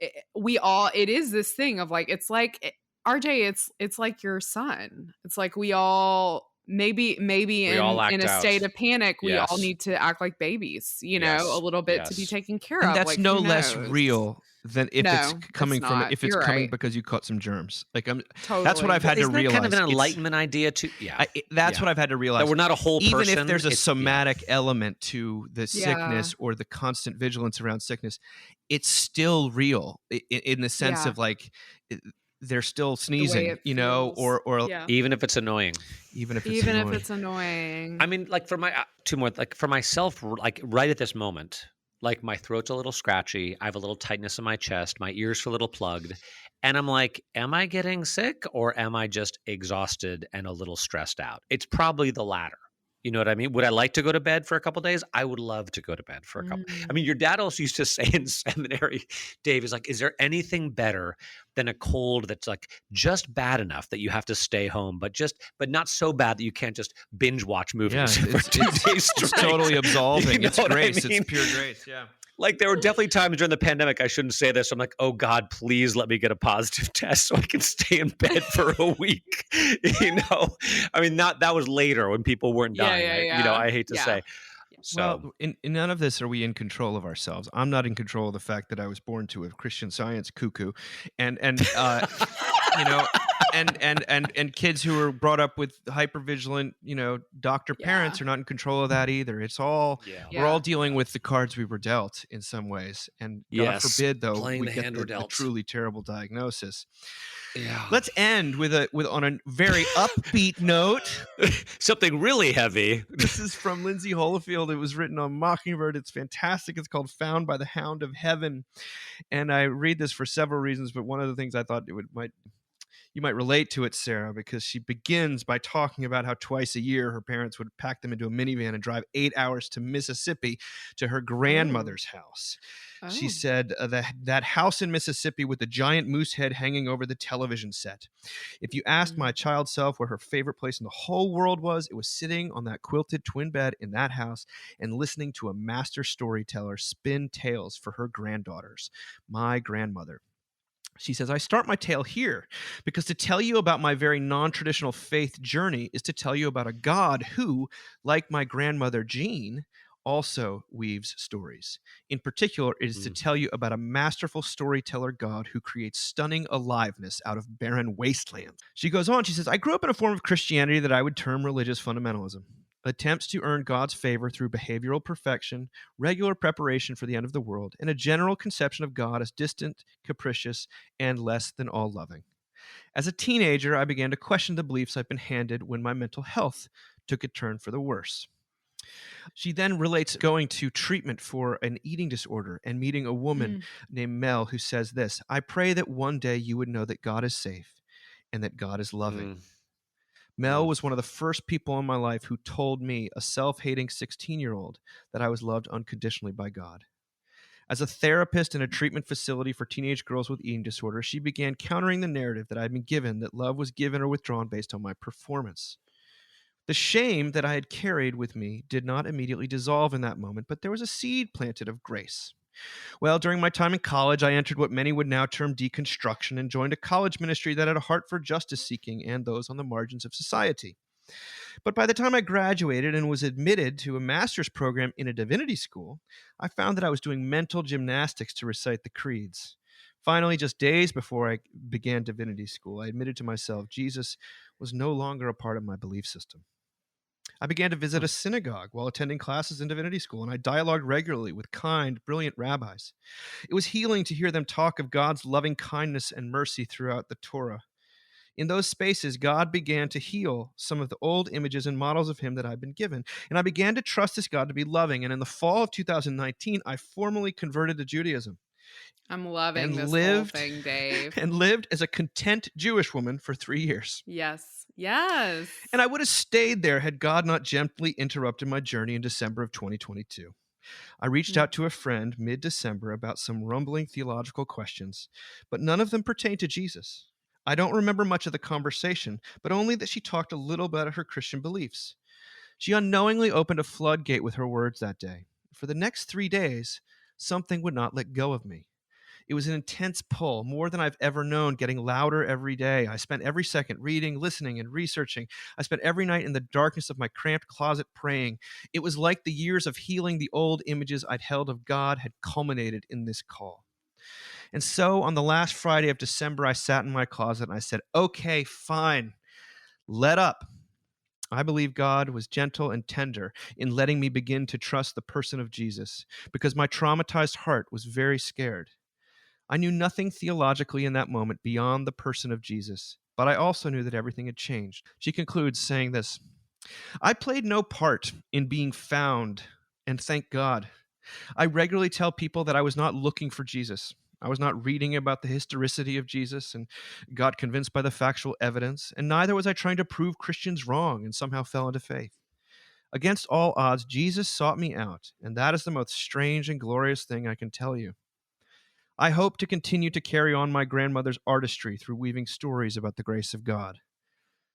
it is this thing of like, it's like RJ, it's like your son. It's like we all maybe We all act in a out. state of panic, we all Yes. need to act like babies, Yes. a little bit to be Yes. taken care And of. that's Like, no who less knows? real than if No, it's coming it's from not. if it's You're coming right. because you caught some germs. Like that's what Totally. I've had to Isn't that realize. kind of an It's- enlightenment idea too? Yeah. That's Yeah. what I've had to realize. That we're not a whole Even person. if there's a it's- somatic element to the Yeah. sickness or the constant vigilance around sickness, it's still real in the sense Yeah. of like they're still The way sneezing, it feels. or Yeah. Even if it's annoying. even if it's Even if annoying. it's annoying. I mean, like for my two more, like for myself, like right at this moment, like my throat's a little scratchy. I have a little tightness in my chest. My ears feel a little plugged. And I'm like, am I getting sick or am I just exhausted and a little stressed out? It's probably the latter. You know what I mean? Would I like to go to bed for a couple days? I would love to go to bed for a couple. I mean, your dad also used to say in seminary, Dave, is like, is there anything better than a cold that's like just bad enough that you have to stay home, but not so bad that you can't just binge watch movies for it's 2 days straight? It's totally absolving. You know It's what I grace. mean? It's pure grace. Yeah. Like there were definitely times during the pandemic, I shouldn't say this. I'm like, oh God, please let me get a positive test so I can stay in bed for a week. I mean, that was later when people weren't dying. Yeah. I hate to Yeah. say. So Well, in none of this are we in control of ourselves. I'm not in control of the fact that I was born to a Christian Science cuckoo, and and kids who are brought up with hypervigilant, doctor parents Yeah. are not in control of that either. It's all yeah. we're all dealing with the cards we were dealt in some ways, and God Yes, forbid though playing we the get hand the we're dealt. truly terrible diagnosis. Yeah. Let's end with on a very upbeat note. Something really heavy. This is from Lindsay Holofield. It was written on Mockingbird. It's fantastic. It's called Found by the Hound of Heaven. And I read this for several reasons, but one of the things I thought you might relate to it, Sarah, because she begins by talking about how twice a year her parents would pack them into a minivan and drive 8 hours to Mississippi to her grandmother's house. She Oh. said that house in Mississippi with the giant moose head hanging over the television set. If you asked my child self where her favorite place in the whole world was, it was sitting on that quilted twin bed in that house and listening to a master storyteller spin tales for her granddaughters, my grandmother. She says, I start my tale here because to tell you about my very non-traditional faith journey is to tell you about a God who, like my grandmother Jean, also weaves stories. In particular, it is to tell you about a masterful storyteller God who creates stunning aliveness out of barren wastelands. She goes on, she says, I grew up in a form of Christianity that I would term religious fundamentalism. attempts to earn God's favor through behavioral perfection, regular preparation for the end of the world, and a general conception of God as distant, capricious, and less than all loving. As a teenager, I began to question the beliefs I've been handed when my mental health took a turn for the worse. She then relates going to treatment for an eating disorder and meeting a woman named Mel who says this: I pray that one day you would know that God is safe and that God is loving. Mel was one of the first people in my life who told me, a self-hating 16-year-old, that I was loved unconditionally by God. As a therapist in a treatment facility for teenage girls with eating disorders, she began countering the narrative that I had been given that love was given or withdrawn based on my performance. The shame that I had carried with me did not immediately dissolve in that moment, but there was a seed planted of grace. Well, during my time in college, I entered what many would now term deconstruction and joined a college ministry that had a heart for justice seeking and those on the margins of society. But by the time I graduated and was admitted to a master's program in a divinity school, I found that I was doing mental gymnastics to recite the creeds. Finally, just days before I began divinity school, I admitted to myself Jesus was no longer a part of my belief system. I began to visit a synagogue while attending classes in divinity school, and I dialogued regularly with kind, brilliant rabbis. It was healing to hear them talk of God's loving kindness and mercy throughout the Torah. In those spaces, God began to heal some of the old images and models of him that I'd been given. And I began to trust this God to be loving. And in the fall of 2019, I formally converted to Judaism I'm loving and this whole lived thing, Dave. and lived as a content Jewish woman for 3 years. Yes. Yes. And I would have stayed there had God not gently interrupted my journey in December of 2022. I reached out to a friend mid-December about some rumbling theological questions, but none of them pertained to Jesus. I don't remember much of the conversation, but only that she talked a little about her Christian beliefs. She unknowingly opened a floodgate with her words that day. For the next 3 days, something would not let go of me. It was an intense pull, more than I've ever known, getting louder every day. I spent every second reading, listening, and researching. I spent every night in the darkness of my cramped closet praying. It was like the years of healing the old images I'd held of God had culminated in this call. And so on the last Friday of December, I sat in my closet and I said, okay, fine, let up. I believe God was gentle and tender in letting me begin to trust the person of Jesus because my traumatized heart was very scared. I knew nothing theologically in that moment beyond the person of Jesus, but I also knew that everything had changed. She concludes saying this: I played no part in being found, and thank God. I regularly tell people that I was not looking for Jesus. I was not reading about the historicity of Jesus and got convinced by the factual evidence, and neither was I trying to prove Christians wrong and somehow fell into faith. Against all odds, Jesus sought me out, and that is the most strange and glorious thing I can tell you. I hope to continue to carry on my grandmother's artistry through weaving stories about the grace of God.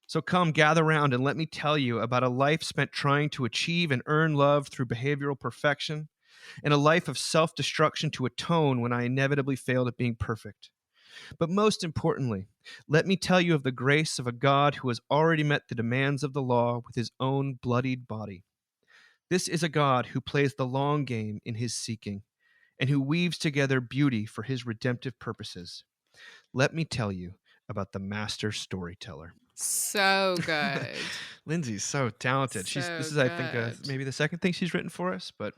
So come, gather round, and let me tell you about a life spent trying to achieve and earn love through behavioral perfection, and a life of self-destruction to atone when I inevitably failed at being perfect. But most importantly, let me tell you of the grace of a God who has already met the demands of the law with his own bloodied body. This is a God who plays the long game in his seeking, and who weaves together beauty for his redemptive purposes. Let me tell you about the master storyteller. So good. Lindsay's so talented. This is, I think, maybe the second thing she's written for us, but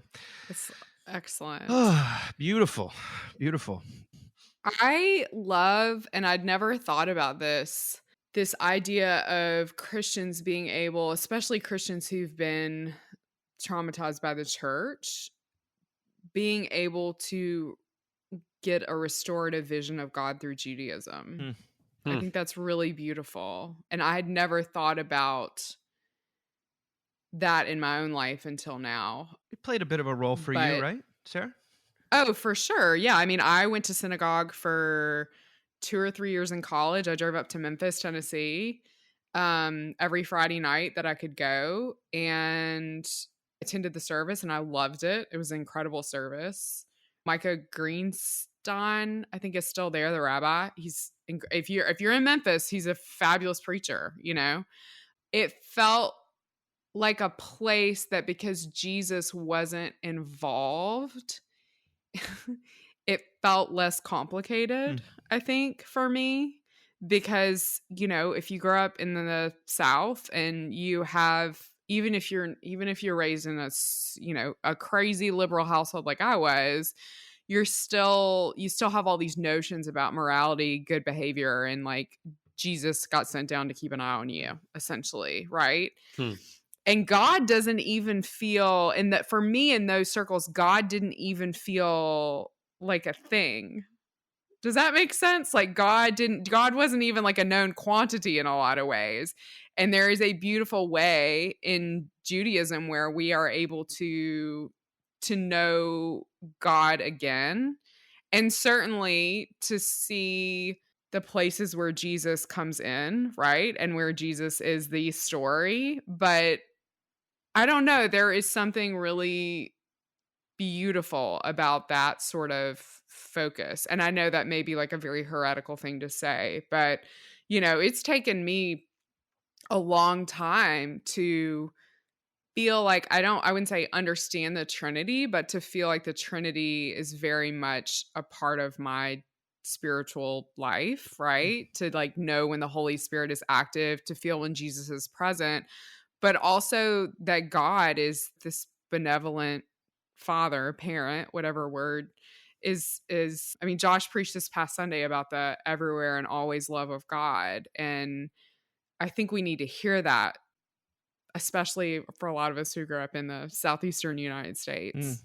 It's excellent. Beautiful, beautiful. I love, and I'd never thought about this idea of Christians being able, especially Christians who've been traumatized by the church, being able to get a restorative vision of God through Judaism. I think that's really beautiful. And I had never thought about that in my own life until now. It played a bit of a role for you, right, Sarah? Oh, for sure. Yeah. I mean, I went to synagogue for 2 or 3 years in college. I drove up to Memphis, Tennessee, every Friday night that I could go, and attended the service, and I loved it. It was an incredible service. Micah Greenstein, I think, is still there, the rabbi. If you're in Memphis, he's a fabulous preacher, you know. It felt like a place that, because Jesus wasn't involved, it felt less complicated, I think, for me. Because, you know, if you grow up in the South and you have even if you're raised in a crazy liberal household like I was, you still have all these notions about morality, good behavior, and like Jesus got sent down to keep an eye on you, essentially, right? Hmm. And God doesn't even feel, and that for me in those circles, God didn't even feel like a thing. Does that make sense? Like God wasn't even like a known quantity in a lot of ways. And there is a beautiful way in Judaism where we are able to know God again, and certainly to see the places where Jesus comes in, right? And where Jesus is the story. But I don't know, there is something really beautiful about that sort of focus. And I know that may be like a very heretical thing to say, but it's taken me a long time to feel like I wouldn't say understand the Trinity, but to feel like the Trinity is very much a part of my spiritual life, right? To like know when the Holy Spirit is active, to feel when Jesus is present, but also that God is this benevolent father, parent, whatever word is. I mean, Josh preached this past Sunday about the everywhere and always love of God. And I think we need to hear that, especially for a lot of us who grew up in the southeastern United States.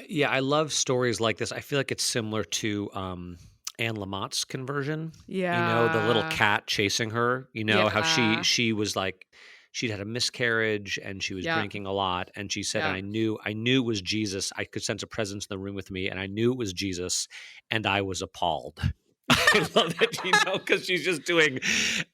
Yeah, I love stories like this. I feel like it's similar to Anne Lamott's conversion. The little Yeah. cat chasing her. How Yeah. she was like, she'd had a miscarriage and she was Yeah. drinking a lot. And she said, Yeah. I knew it was Jesus. I could sense a presence in the room with me, and I knew it was Jesus, and I was appalled. I love it, because she's just doing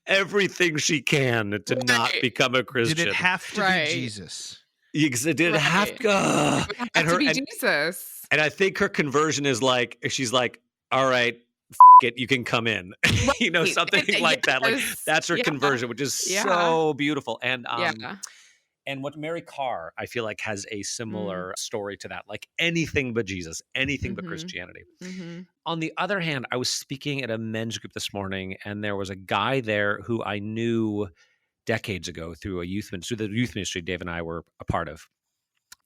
everything she can to not Right. become a Christian. Did it have to Right. be Jesus? Did it have to? It would have to be Jesus. And I think her conversion is like, she's like, all right, it, you can come in. Right. Something like that. Like Yes. that's her Yeah. conversion, which is Yeah. so beautiful. And Yeah. and what Mary Carr, I feel like, has a Mm. similar story to that. Like anything but Jesus, anything but Mhm. Christianity. Mhm. On the other hand, I was speaking at a men's group this morning, and there was a guy there who I knew decades ago through the youth ministry Dave and I were a part of.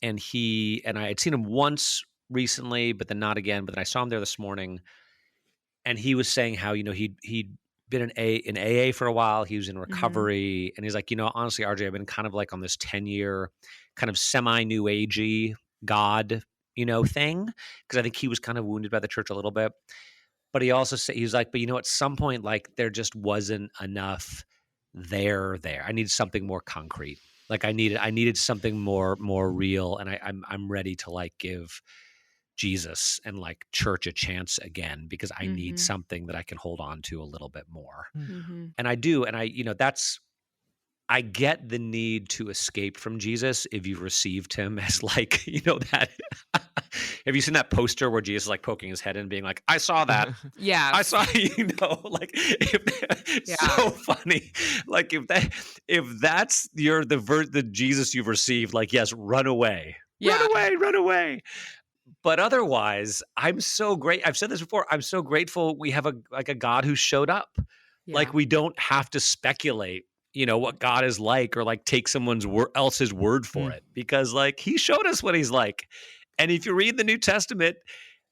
And I had seen him once recently, but then not again. But then I saw him there this morning, and he was saying how he'd been in AA for a while. He was in recovery, and he's like, honestly, RJ, I've been kind of like on this 10-year kind of semi new agey God thing, because I think he was kind of wounded by the church a little bit. But he also said, he was like, but at some point, like there just wasn't enough there. I needed something more concrete. Like I needed something more real, and I'm ready to like give Jesus and like church a chance again, because I need something that I can hold on to a little bit more. Mhm. And I do, and I get the need to escape from Jesus if you've received him as like, that. Have you seen that poster where Jesus is like poking his head in, being like, I saw that. Yeah. I saw, like, so funny. Like if that's the Jesus you've received, like, yes, run away. Yeah. Run away. But otherwise, I'm so great. I've said this before. I'm so grateful we have a God who showed up. Yeah. Like we don't have to speculate, what God is like, or like take someone's else's word for it, because like he showed us what he's like. And if you read the New Testament,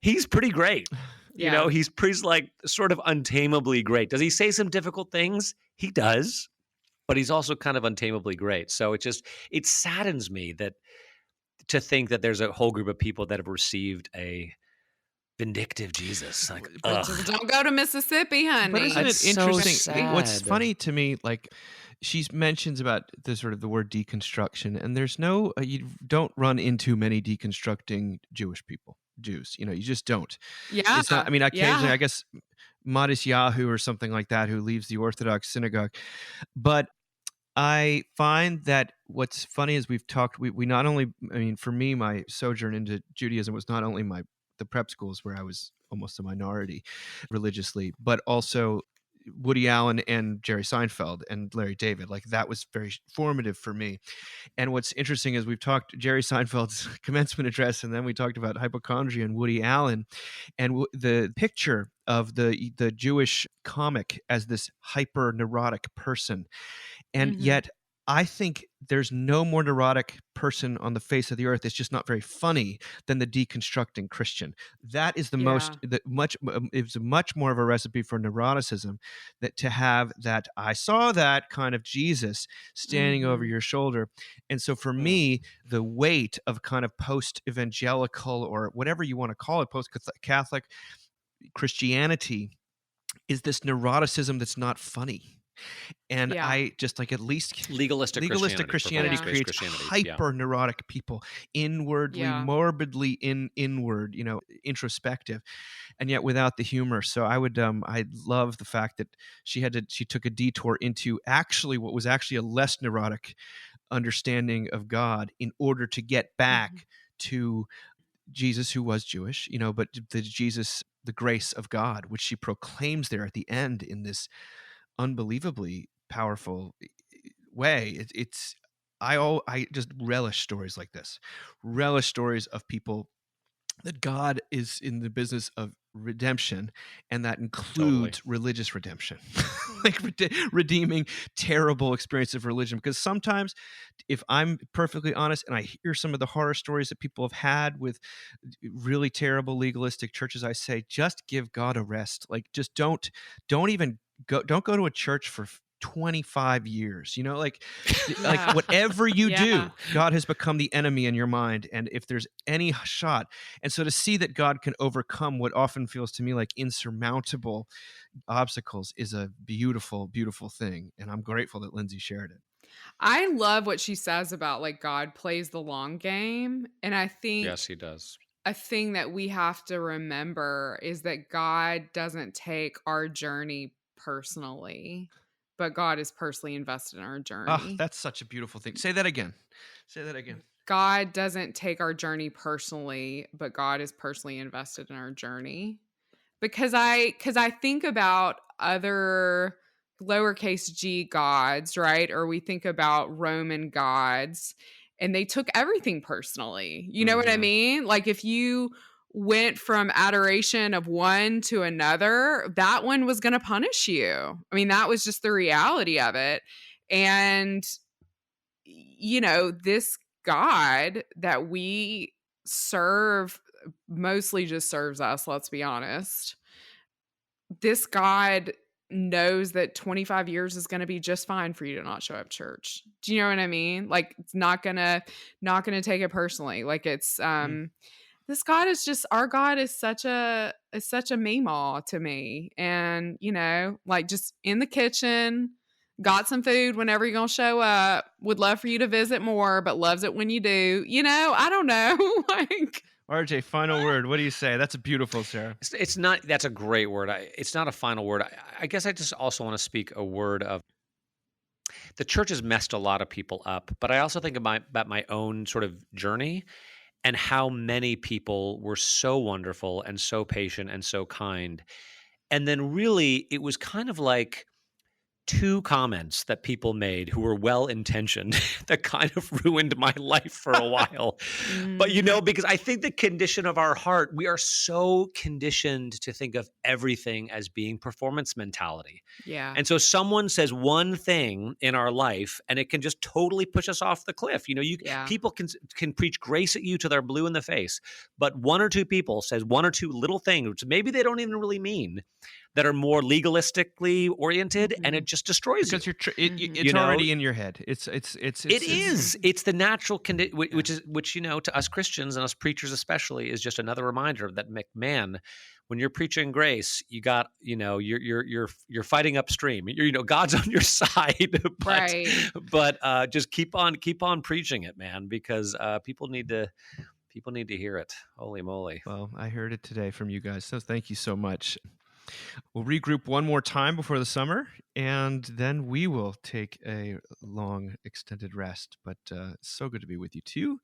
he's pretty great. Yeah. He's pretty like sort of untamably great. Does he say some difficult things? He does, but he's also kind of untamably great. So it saddens me to think that there's a whole group of people that have received a vindictive Jesus. Like, Don't go to Mississippi, honey. But isn't That's it so interesting? What's sad. funny to me, like she mentions about the sort of the word deconstruction, and there's no, you don't run into many deconstructing Jews. You just don't. Yeah. It's not. I mean, occasionally, Yeah. I guess, Modest Yahoo or something like that, who leaves the Orthodox synagogue, but I find that what's funny is we've talked. We not only. I mean, for me, my sojourn into Judaism was not only the prep schools where I was almost a minority religiously, but also Woody Allen and Jerry Seinfeld and Larry David. Like that was very formative for me. And what's interesting is we've talked Jerry Seinfeld's commencement address, and then we talked about hypochondria and Woody Allen, and the picture of the Jewish comic as this hyper neurotic person. And yet I think there's no more neurotic person on the face of the earth. It's just not very funny than the deconstructing Christian. That is it's much more of a recipe for neuroticism, that to have that I saw that kind of Jesus standing over your shoulder. And so for me, the weight of kind of post-evangelical, or whatever you want to call it, post-Catholic Christianity, is this neuroticism that's not funny. And I just like, at least legalistic Christianity creates hyper neurotic people, inwardly, morbidly inward, introspective, and yet without the humor. So I love the fact that she took a detour into actually what was actually a less neurotic understanding of God in order to get back to Jesus, who was Jewish, but the grace of God, which she proclaims there at the end in this unbelievably powerful way. I just relish stories like this, relish stories of people that God is in the business of redemption, and that includes religious redemption, like redeeming terrible experience of religion. Because sometimes, if I'm perfectly honest, and I hear some of the horror stories that people have had with really terrible legalistic churches, I say, just give God a rest. Like, just don't even go to a church for 25 years, like whatever you do, God has become the enemy in your mind. And if there's any shot, and so to see that God can overcome what often feels to me like insurmountable obstacles is a beautiful, beautiful thing. And I'm grateful that Lindsay shared it. I love what she says about like God plays the long game. And I think, yes, he does. A thing that we have to remember is that God doesn't take our journey personally, but God is personally invested in our journey. Oh, that's such a beautiful thing. Say that again. God doesn't take our journey personally, but God is personally invested in our journey. Because I think about other lowercase g gods, right? Or we think about Roman gods, and they took everything personally. You know what I mean? Like, if you went from adoration of one to another, that one was going to punish you. I mean, that was just the reality of it. And, this God that we serve mostly just serves us, let's be honest. This God knows that 25 years is going to be just fine for you to not show up to church. Do you know what I mean? Like, it's not going to take it personally. Like, it's, this God is just, our God is such a meemaw to me. And, like, just in the kitchen, got some food whenever you're going to show up, would love for you to visit more, but loves it when you do. I don't know. Like, RJ, final word. What do you say? That's beautiful, Sarah. It's not. That's a great word. It's not a final word. I guess I just also want to speak a word of. The church has messed a lot of people up, but I also think about my own sort of journey and how many people were so wonderful and so patient and so kind. And then really, it was kind of like two comments that people made who were well-intentioned that kind of ruined my life for a while. But, because I think the condition of our heart, we are so conditioned to think of everything as being performance mentality. Yeah. And so someone says one thing in our life and it can just totally push us off the cliff. People can preach grace at you till they're blue in the face, but one or two people says one or two little things, which maybe they don't even really mean, that are more legalistically oriented, and it just destroys because you. It's already in your head. It's the natural condition, which to us Christians and us preachers especially is just another reminder that, man, when you're preaching grace, you got you're fighting upstream. God's on your side, but just keep on preaching it, man, because people need to hear it. Holy moly! Well, I heard it today from you guys, so thank you so much. We'll regroup one more time before the summer, and then we will take a long, extended rest. But it's so good to be with you too,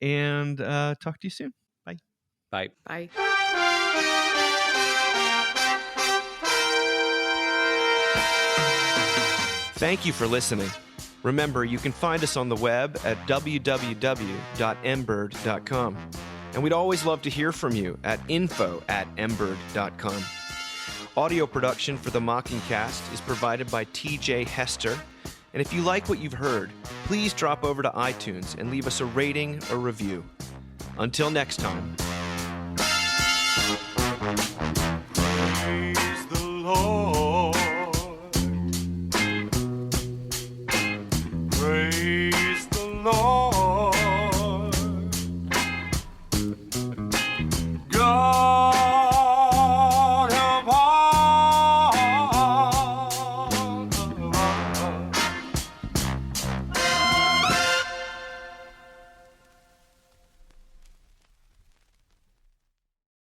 and talk to you soon. Bye. Bye. Bye. Thank you for listening. Remember, you can find us on the web at www.mbird.com. And we'd always love to hear from you at info@mbird.com. Audio production for the Mockingcast is provided by TJ Hester, And if you like what you've heard, please drop over to iTunes and leave us a rating or review. Until next time.